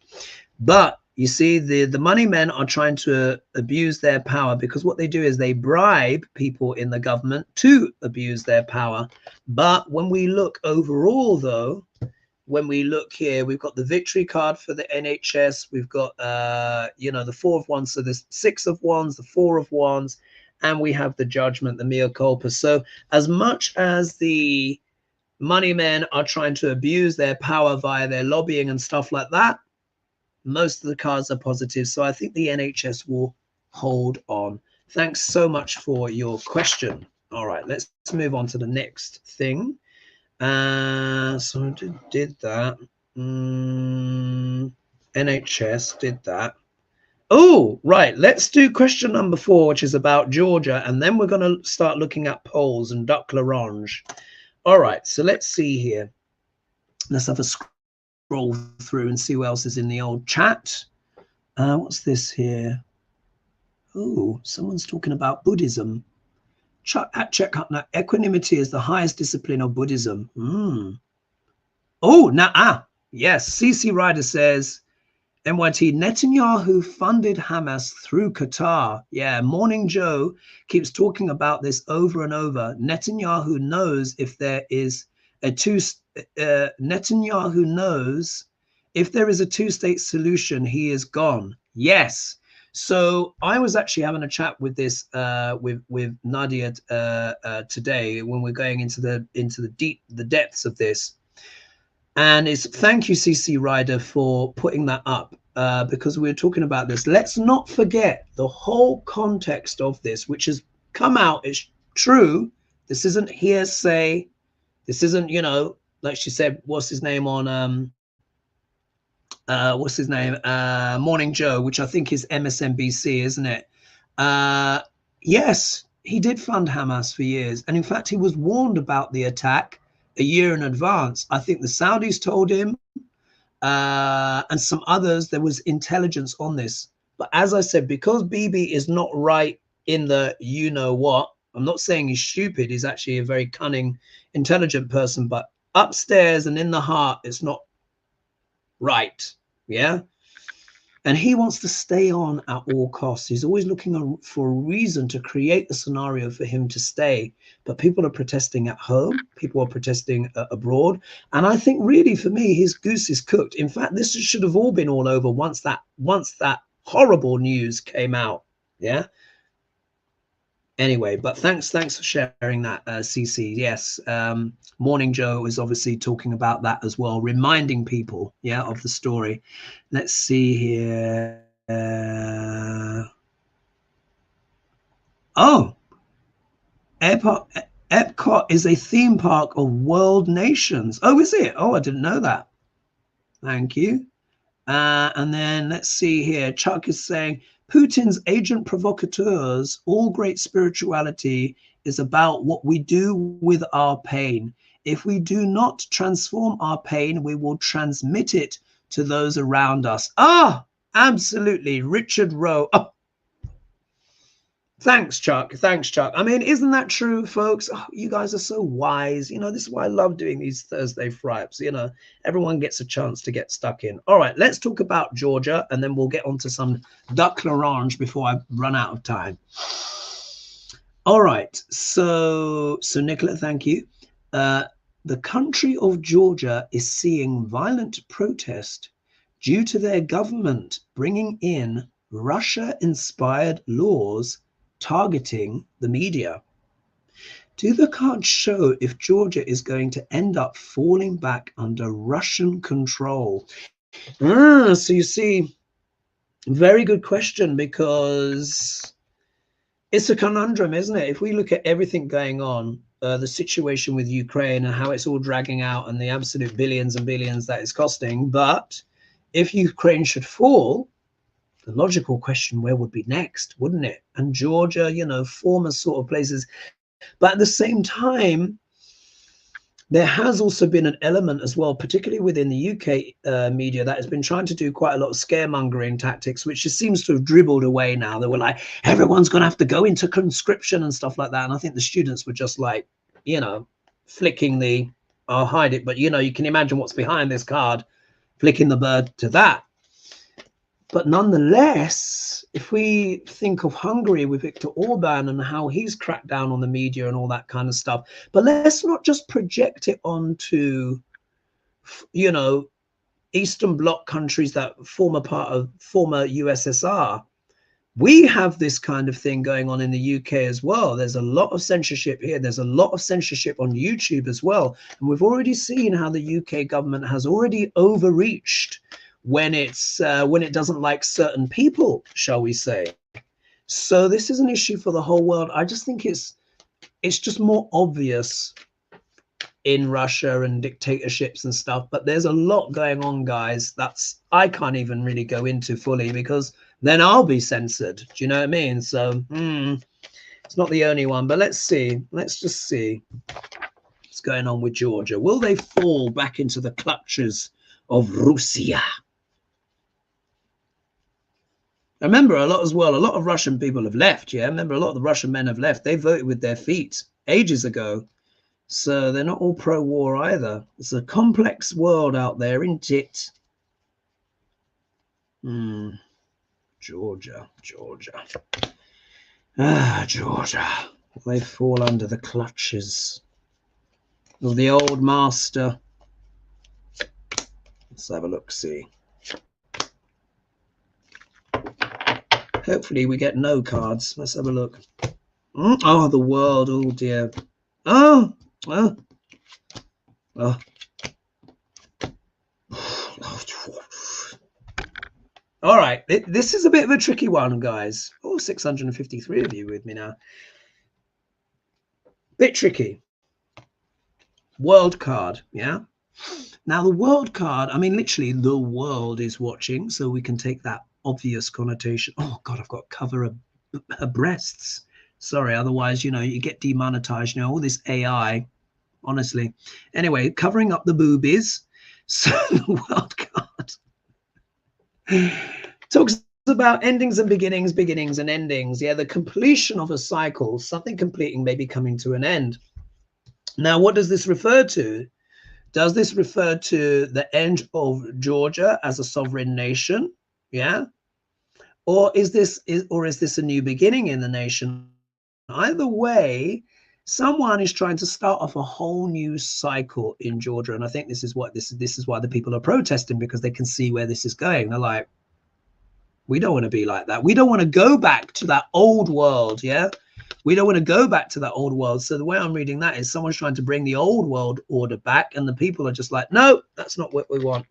But you see, the money men are trying to abuse their power, because what they do is they bribe people in the government to abuse their power. But when we look overall, though, when we look here, we've got the victory card for the NHS. We've got, you know, the Four of Wands. So there's Six of Wands, the Four of Wands, and we have the Judgment, the mea culpa. So as much as the money men are trying to abuse their power via their lobbying and stuff like that, most of the cards are positive. So I think the NHS will hold on. Thanks so much for your question. All right, let's move on to the next thing. So I did that. NHS did that. Oh, right. Let's do question number 4, which is about Georgia. And then we're going to start looking at polls and Duck L'Orange. All right, so let's see here. Let's have a scroll through and see what else is in the old chat. What's this here? Oh, someone's talking about Buddhism. Check up now. Equanimity is the highest discipline of Buddhism. Oh, now, yes. CC Ryder says, NYT, Netanyahu funded Hamas through Qatar. Yeah, Morning Joe keeps talking about this over and over. Netanyahu knows if there is a Netanyahu knows if there is a two-state solution, he is gone. Yes. So I was actually having a chat with this with Nadia today, when we're going into the depths of this. And it's thank you, CC Ryder, for putting that up, because we're talking about this. Let's not forget the whole context of this, which has come out. It's true. This isn't hearsay. This isn't, you know, like she said, what's his name on Morning Joe, which I think is MSNBC, isn't it? Yes, he did fund Hamas for years. And in fact, he was warned about the attack a year in advance. I think the Saudis told him, and some others. There was intelligence on this. But as I said, because BiBi is not right in the you know what, I'm not saying he's stupid. He's actually a very cunning, intelligent person, but upstairs and in the heart, it's not right. Yeah. And he wants to stay on at all costs. He's always looking for a reason to create the scenario for him to stay. But people are protesting at home. People are protesting abroad. And I think really for me, his goose is cooked. In fact, this should have all been all over once that horrible news came out. Yeah. Anyway, but thanks for sharing that, CC. Yes, Morning Joe is obviously talking about that as well, reminding people, yeah, of the story. Let's see here. Oh, Epcot is a theme park of world nations. Oh, is it? Oh, I didn't know that. Thank you. And then let's see here. Chuck is saying, Putin's agent provocateurs, all great spirituality is about what we do with our pain. If we do not transform our pain, we will transmit it to those around us. Ah, absolutely. Richard Rowe. Oh, thanks, Chuck. Thanks, Chuck. I mean, isn't that true, folks? Oh, you guys are so wise. You know, this is why I love doing these Thursday fripes. You know, everyone gets a chance to get stuck in. All right, let's talk about Georgia, and then we'll get on to some duck l'orange before I run out of time. All right, so Nicola, thank you. The country of Georgia is seeing violent protest due to their government bringing in Russia-inspired laws targeting the media. Do the cards show if Georgia is going to end up falling back under Russian control? So you see, very good question, because it's a conundrum, isn't it? If we look at everything going on, the situation with Ukraine and how it's all dragging out and the absolute billions and billions that it's costing, but if Ukraine should fall, the logical question, where would be next, wouldn't it? And Georgia, you know, former sort of places. But at the same time, there has also been an element as well, particularly within the UK media, that has been trying to do quite a lot of scaremongering tactics, which just seems to have dribbled away now. They were like, everyone's going to have to go into conscription and stuff like that. And I think the students were just like, you know, flicking the, I'll hide it, but, you know, you can imagine what's behind this card, flicking the bird to that. But nonetheless, if we think of Hungary with Viktor Orban and how he's cracked down on the media and all that kind of stuff, but let's not just project it onto, you know, Eastern Bloc countries that form a part of former USSR. We have this kind of thing going on in the UK as well. There's a lot of censorship here. There's a lot of censorship on YouTube as well. And we've already seen how the UK government has already overreached when it doesn't like certain people, shall we say. So this is an issue for the whole world. I just think it's just more obvious in Russia and dictatorships and stuff, but there's a lot going on, guys, that's I can't even really go into fully, because then I'll be censored. Do you know what I mean? So it's not the only one, but let's just see what's going on with Georgia. Will they fall back into the clutches of Russia? Remember, a lot of Russian people have left. Yeah, remember, a lot of the Russian men have left. They voted with their feet ages ago. So they're not all pro-war either. It's a complex world out there, isn't it? Georgia. Georgia. They fall under the clutches of the old master. Let's have a look, see. Hopefully we get no cards. Let's have a look. Oh, the world. Oh, dear. Oh. All right. This is a bit of a tricky one, guys. Oh, 653 of you with me now. Bit tricky. World card, yeah? Now, the world card, I mean, literally, the world is watching, so we can take that obvious connotation. Oh, God, I've got to cover her breasts. Sorry, otherwise, you know, you get demonetized, you know, all this AI, honestly. Anyway, covering up the boobies. So the world card talks about endings and beginnings, beginnings and endings. Yeah, the completion of a cycle, something completing, maybe coming to an end. Now, what does this refer to? Does this refer to the end of Georgia as a sovereign nation? Yeah. Or is this a new beginning in the nation? Either way, someone is trying to start off a whole new cycle in Georgia, and I think this is why the people are protesting, because they can see where this is going. They're like, we don't want to be like that. We don't want to go back to that old world, yeah, We don't want to go back to that old world. So the way I'm reading that is someone's trying to bring the old world order back, and the people are just like, no, that's not what we want.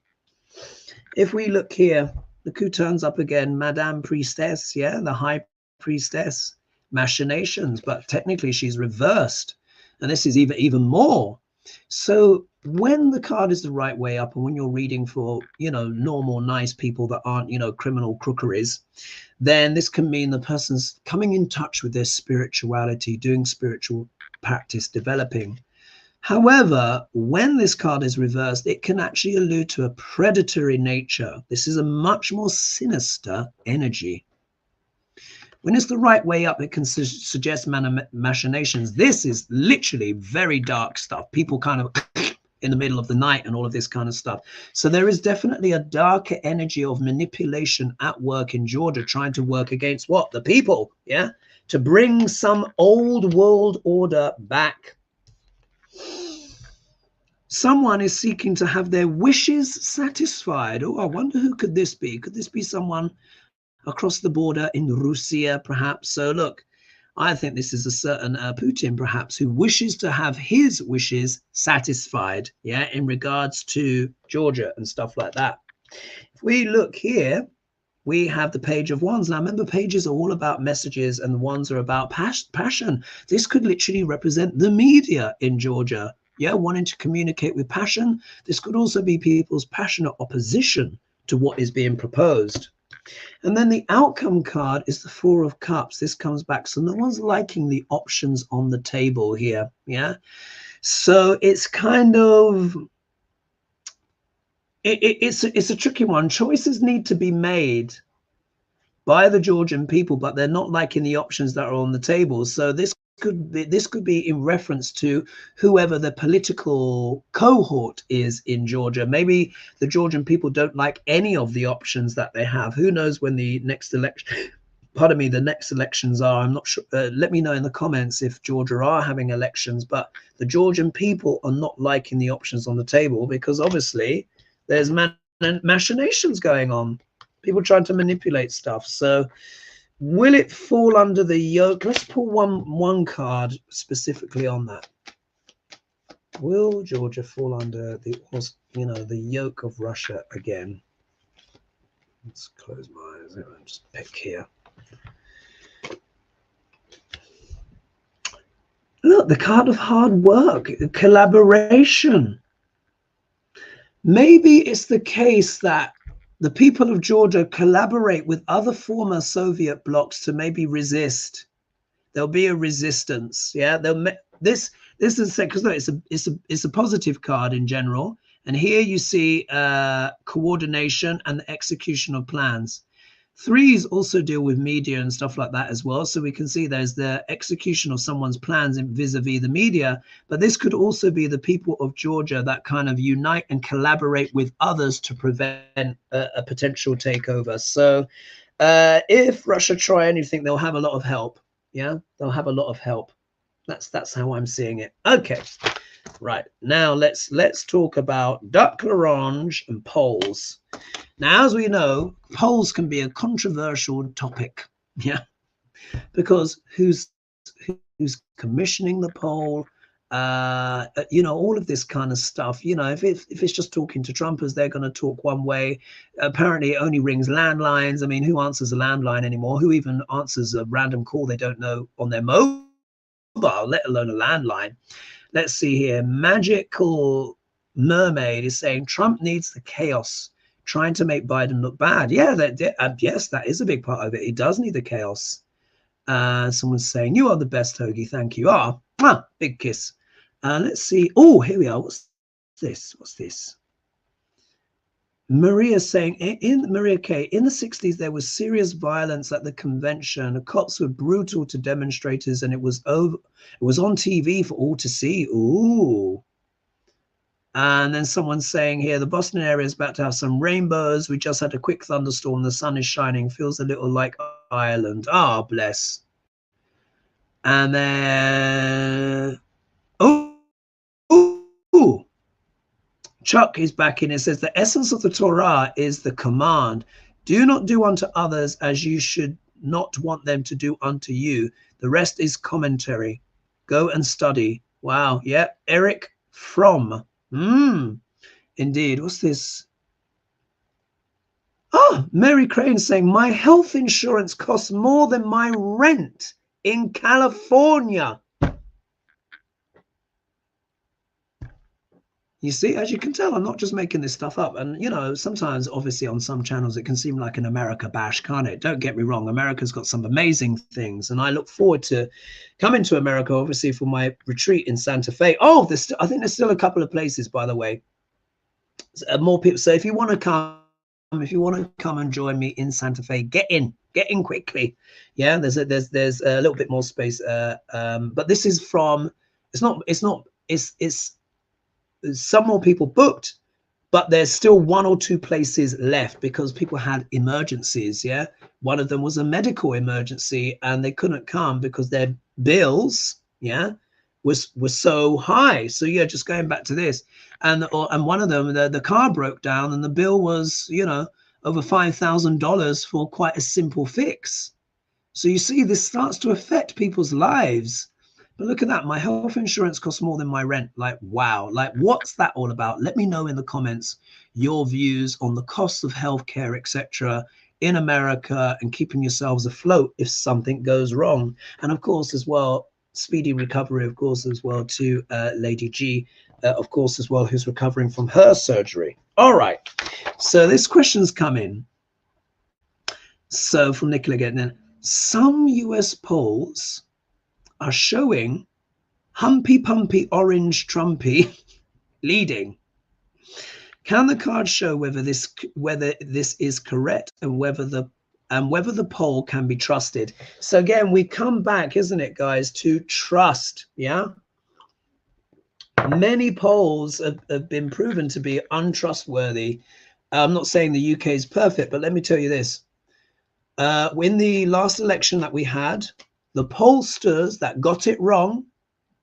If we look here, look who turns up again, Madame Priestess, yeah, the High Priestess, machinations, but technically she's reversed, and this is even more. So when the card is the right way up, and when you're reading for, you know, normal, nice people that aren't, you know, criminal crookeries, then this can mean the person's coming in touch with their spirituality, doing spiritual practice, developing. However, when this card is reversed, it can actually allude to a predatory nature. This is a much more sinister energy. When it's the right way up, it can suggest machinations. This is literally very dark stuff. People kind of in the middle of the night and all of this kind of stuff. So there is definitely a darker energy of manipulation at work in Georgia, trying to work against what? The people, yeah? To bring some old world order back. Someone is seeking to have their wishes satisfied. Oh, I wonder who could this be? Could this be someone across the border in Russia, perhaps? So look, I think this is a certain Putin, perhaps, who wishes to have his wishes satisfied, yeah, in regards to Georgia and stuff like that. If we look here, we have the Page of Wands. Now, remember, pages are all about messages, and the wands are about passion. This could literally represent the media in Georgia, yeah, wanting to communicate with passion. This could also be people's passionate opposition to what is being proposed. And then the outcome card is the Four of Cups. This comes back. So no one's liking the options on the table here. Yeah. So it's kind of, it's a tricky one. Choices need to be made by the Georgian people, but they're not liking the options that are on the table. So this could be in reference to whoever the political cohort is in Georgia. Maybe the Georgian people don't like any of the options that they have. Who knows when the next election, pardon me, the next elections are. I'm not sure. Let me know in the comments if Georgia are having elections, but the Georgian people are not liking the options on the table because obviously there's machinations going on. People trying to manipulate stuff. So will it fall under the yoke? Let's pull one card specifically on that. Will Georgia fall under the, you know, the yoke of Russia again? Let's close my eyes and just pick here. Look, the card of hard work, collaboration. Maybe it's the case that the people of Georgia collaborate with other former Soviet blocs to maybe resist. There'll be a resistance. Yeah, this is because it's a positive card in general. And here you see coordination and the execution of plans. Threes also deal with media and stuff like that as well. So we can see there's the execution of someone's plans vis-a-vis the media. But this could also be the people of Georgia that kind of unite and collaborate with others to prevent a potential takeover. So if Russia try anything, they'll have a lot of help. Yeah, they'll have a lot of help. That's how I'm seeing it. Okay, right. Now let's talk about Duck L'Orange and polls. Now, as we know, polls can be a controversial topic, yeah, because who's commissioning the poll, you know, all of this kind of stuff. You know, if it's just talking to Trumpers, they're going to talk one way. Apparently, it only rings landlines. I mean, who answers a landline anymore? Who even answers a random call they don't know on their mobile, let alone a landline? Let's see here. Magical Mermaid is saying Trump needs the chaos, trying to make Biden look bad. Yeah, yes, that is a big part of it. He does need the chaos. Someone's saying, you are the best, Hoagie. Thank you. Big kiss. Let's see. Oh, here we are. What's this? What's this? Maria saying, Maria K, in the 60s, there was serious violence at the convention. The cops were brutal to demonstrators, and it was on TV for all to see. Ooh. And then someone's saying here, the Boston area is about to have some rainbows. We just had a quick thunderstorm. The sun is shining. Feels a little like Ireland. Ah, bless. And then, Chuck is back in. It says the essence of the Torah is the command. Do not do unto others as you should not want them to do unto you. The rest is commentary. Go and study. Wow. Yeah. Eric from. Indeed. What's this? Oh, Mary Crane saying, my health insurance costs more than my rent in California. You see, as you can tell, I'm not just making this stuff up. And, you know, sometimes, obviously, on some channels, it can seem like an America bash, can't it? Don't get me wrong. America's got some amazing things. And I look forward to coming to America, obviously, for my retreat in Santa Fe. Oh, I think there's still a couple of places, by the way. More people. So if you want to come, and join me in Santa Fe, get in quickly. Yeah, there's a little bit more space. But this is from, it's some more people booked, but there's still 1 or 2 places left because people had emergencies. Yeah, one of them was a medical emergency and they couldn't come because their bills, yeah, was so high. So yeah, just going back to this, and one of them, the car broke down and the bill was, you know, over $5,000 for quite a simple fix. So you see, this starts to affect people's lives. But look at that. My health insurance costs more than my rent. Like, wow. Like, what's that all about? Let me know in the comments your views on the cost of healthcare, etc., in America, and keeping yourselves afloat if something goes wrong. And of course, as well, speedy recovery, of course, as well, to Lady G, of course, as well, who's recovering from her surgery. All right. So this question's come in. So from Nicola again, then, some US polls are showing Humpy Pumpy Orange Trumpy leading. Can the card show whether this is correct and whether the poll can be trusted? So again, we come back, isn't it, guys, to trust. Yeah, many polls have been proven to be untrustworthy. I'm not saying the UK is perfect, but let me tell you this. In the last election that we had, the pollsters that got it wrong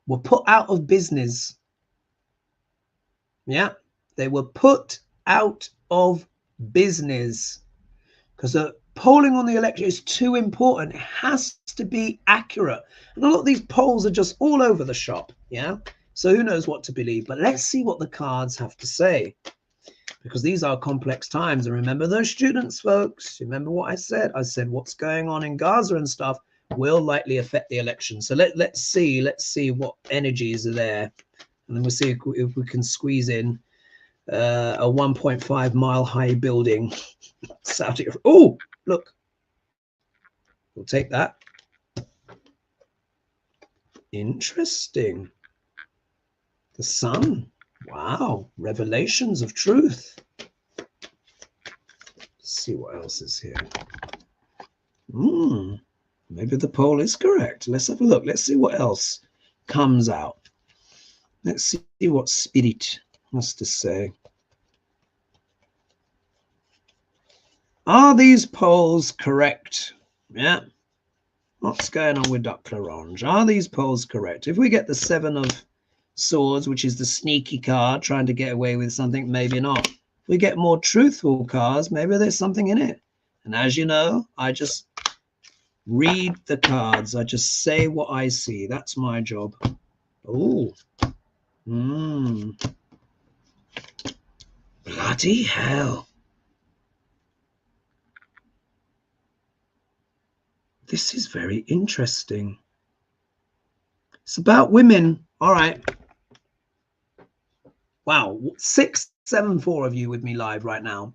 were put out of business. Yeah, they were put out of business because the polling on the election is too important. It has to be accurate. And a lot of these polls are just all over the shop. Yeah, so who knows what to believe. But let's see what the cards have to say, because these are complex times. And remember those students, folks. Remember what I said? I said what's going on in Gaza and stuff will likely affect the election. So let's see what energies are there, and then we'll see if we can squeeze in a 1.5 mile high building. Saudi. Oh, look, we'll take that. Interesting. The sun. Wow, revelations of truth. Let's see what else is here. Maybe the poll is correct. Let's have a look. Let's see what else comes out. Let's see what Spirit has to say. Are these polls correct? Yeah. What's going on with Dr. Orange? Are these polls correct? If we get the 7 of Swords, which is the sneaky card, trying to get away with something, maybe not. If we get more truthful cards, maybe there's something in it. And as you know, I just read the cards. I just say what I see. That's my job. Oh. Bloody hell. This is very interesting. It's about women. All right. Wow. 674 of you with me live right now.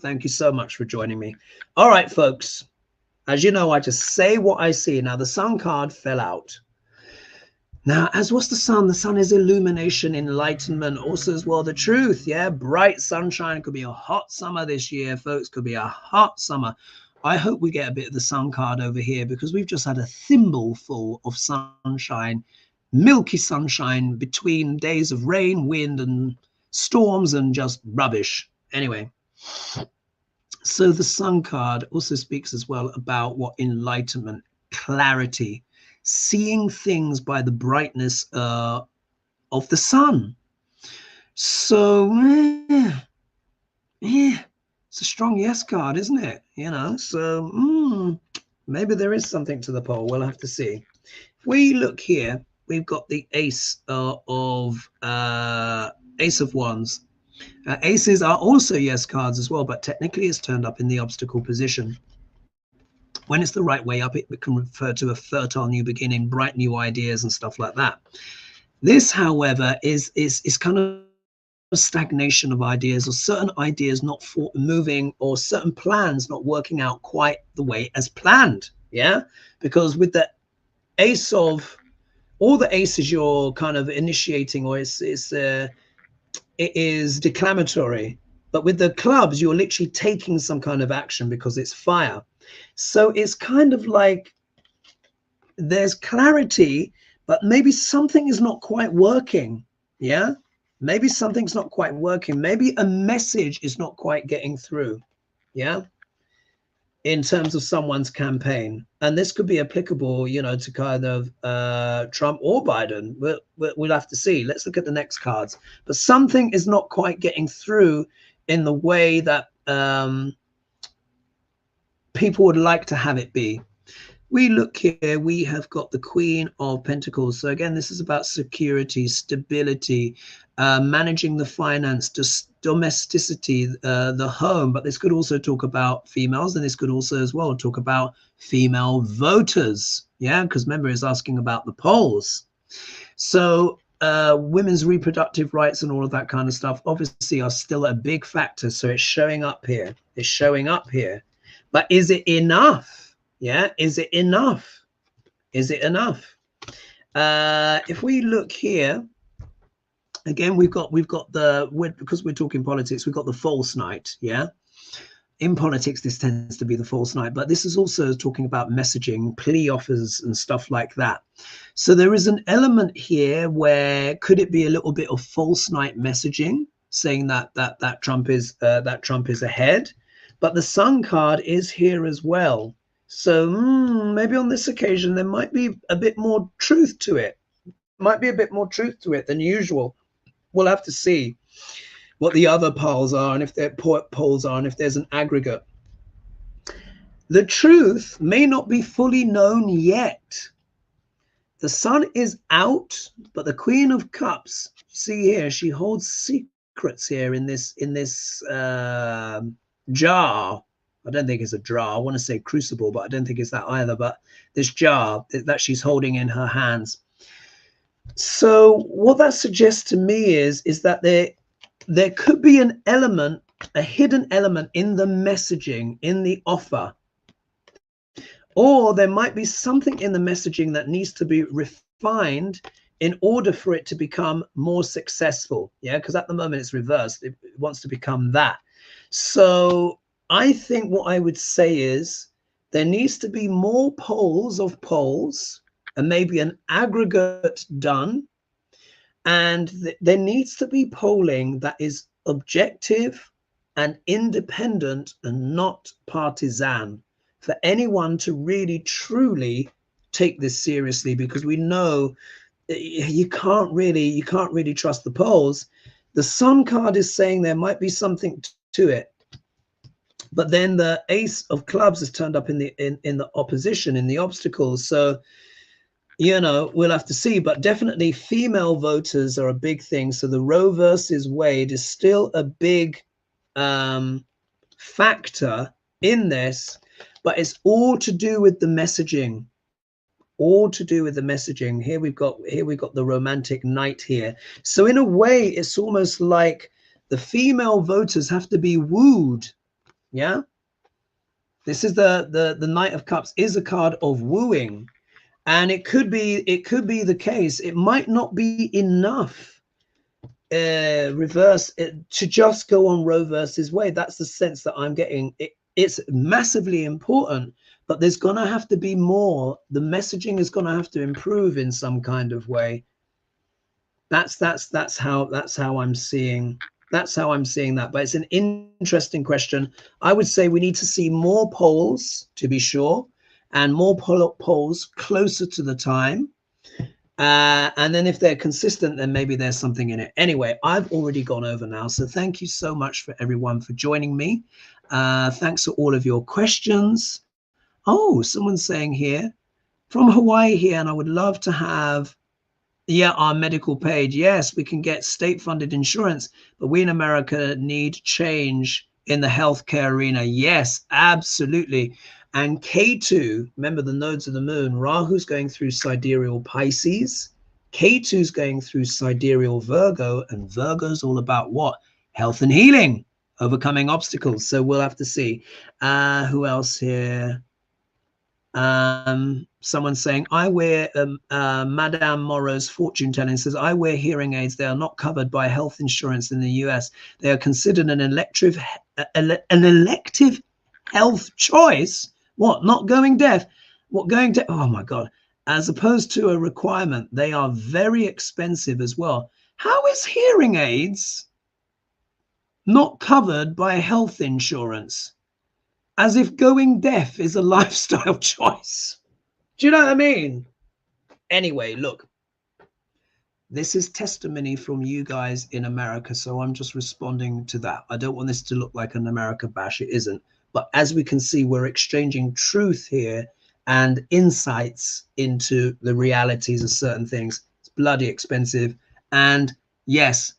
Thank you so much for joining me. All right, folks. As you know, I just say what I see. Now, the sun card fell out. Now, as what's the sun? The sun is illumination, enlightenment, also as well the truth. Yeah, bright sunshine. Could be a hot summer this year, folks. Could be a hot summer. I hope we get a bit of the sun card over here, because we've just had a thimbleful of sunshine, milky sunshine, between days of rain, wind, and storms, and just rubbish. Anyway. So the sun card also speaks as well about what enlightenment, clarity, seeing things by the brightness of the sun. So, yeah, it's a strong yes card, isn't it? You know, so Maybe there is something to the pole. We'll have to see. If we look here, we've got the Ace of Wands. Aces are also yes cards as well, but technically it's turned up in the obstacle position. When it's the right way up, it can refer to a fertile new beginning, bright new ideas and stuff like that. This, however, is kind of a stagnation of ideas, or certain ideas not moving, or certain plans not working out quite the way as planned. Yeah, because with the Ace of, all the aces you're kind of initiating, or it is declamatory, but with the clubs you're literally taking some kind of action because it's fire. So it's kind of like there's clarity, but maybe something is not quite working. Yeah, maybe something's not quite working. Maybe a message is not quite getting through. Yeah, in terms of someone's campaign. And this could be applicable, you know, to kind of Trump or Biden. We'll have to see. Let's look at the next cards. But something is not quite getting through in the way that people would like to have it be. We look here, we have got the Queen of Pentacles. So again, this is about security, stability, managing the finance, domesticity, the home. But this could also talk about females, and this could also as well talk about female voters. Yeah, because remember, it's asking about the polls. So women's reproductive rights and all of that kind of stuff obviously are still a big factor. So it's showing up here. It's showing up here. But is it enough? Yeah, is it enough? Is it enough? If we look here, again, we've got because we're talking politics, we've got the false knight. Yeah, in politics, this tends to be the false knight, but this is also talking about messaging, plea offers, and stuff like that. So there is an element here where could it be a little bit of false knight messaging, saying that Trump is ahead, but the Sun card is here as well. So maybe on this occasion, there might be a bit more truth to it. Might be a bit more truth to it than usual. We'll have to see what the other poles are, and if they're poles are, and if there's an aggregate. The truth may not be fully known yet. The Sun is out, but the Queen of Cups, see here, she holds secrets here in this jar. I don't think it's a jar. I want to say crucible, but I don't think it's that either. But this jar that she's holding in her hands. So what that suggests to me is that there could be an element, a hidden element in the messaging, in the offer. Or there might be something in the messaging that needs to be refined in order for it to become more successful. Yeah, because at the moment it's reversed. It wants to become that. So I think what I would say is there needs to be more polls and maybe an aggregate done. And there needs to be polling that is objective and independent and not partisan for anyone to really, truly take this seriously, because we know you can't really trust the polls. The Sun card is saying there might be something to it. But then the Ace of Clubs has turned up in the opposition, in the obstacles. So, you know, we'll have to see. But definitely female voters are a big thing. So the Roe versus Wade is still a big factor in this. But it's all to do with the messaging. All to do with the messaging. Here we've got the romantic knight here. So in a way, it's almost like the female voters have to be wooed. Yeah, this is the Knight of Cups is a card of wooing, and it could be the case. It might not be enough reverse to just go on Roe versus Wade. That's the sense that I'm getting. It's massively important, but there's gonna have to be more. The messaging is gonna have to improve in some kind of way. That's how I'm seeing. That's how I'm seeing that. But it's an interesting question. I would say we need to see more polls, to be sure, and more polls closer to the time. And then if they're consistent, then maybe there's something in it. Anyway, I've already gone over now. So thank you so much for everyone for joining me. Thanks for all of your questions. Oh, someone's saying here, from Hawaii here, and I would love to have, yeah, our medical paid. Yes, we can get state-funded insurance, but we in America need change in the healthcare arena. Yes, absolutely. And K2, remember the nodes of the moon, Rahu's going through sidereal Pisces, K2's going through sidereal Virgo, and Virgo's all about what? Health and healing, overcoming obstacles. So we'll have to see. Who else here? Someone saying, I wear, Madame Morrow's fortune telling says, I wear hearing aids. They are not covered by health insurance in the US. They are considered an elective health choice. What, not going deaf? What, going deaf? Oh my God. As opposed to a requirement. They are very expensive as well. How is hearing aids not covered by health insurance? As if going deaf is a lifestyle choice. Do you know what I mean? Anyway, look, this is testimony from you guys in America, so I'm just responding to that. I don't want this to look like an America bash. It isn't. But as we can see, we're exchanging truth here and insights into the realities of certain things. It's bloody expensive. And yes,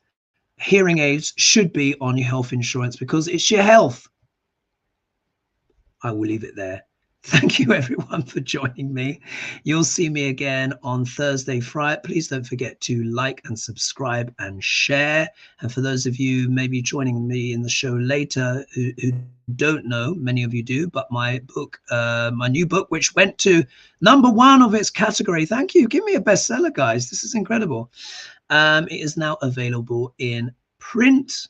hearing aids should be on your health insurance because it's your health. I will leave it there. Thank you everyone for joining me. You'll see me again on Thursday, Friday. Please don't forget to like and subscribe and share. And for those of you maybe joining me in the show later who don't know, many of you do, but my book, my new book, which went to #1 of its category. Thank you. Give me a bestseller, guys. This is incredible. It is now available in print,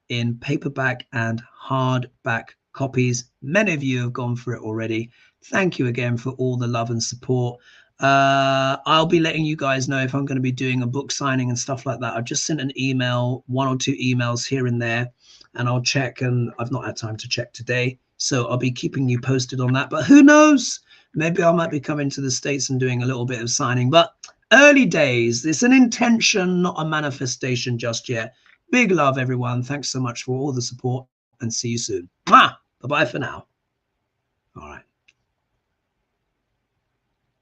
in paperback and hardback copies. Many of you have gone for it already. Thank you again for all the love and support. I'll be letting you guys know if I'm going to be doing a book signing and stuff like that. I've just sent an email, 1 or 2 emails here and there, and I'll check, and I've not had time to check today, so I'll be keeping you posted on that. But who knows, maybe I might be coming to the States and doing a little bit of signing, but early days. It's an intention, not a manifestation just yet. Big love, everyone. Thanks so much for all the support, and see you soon. Bye-bye for now.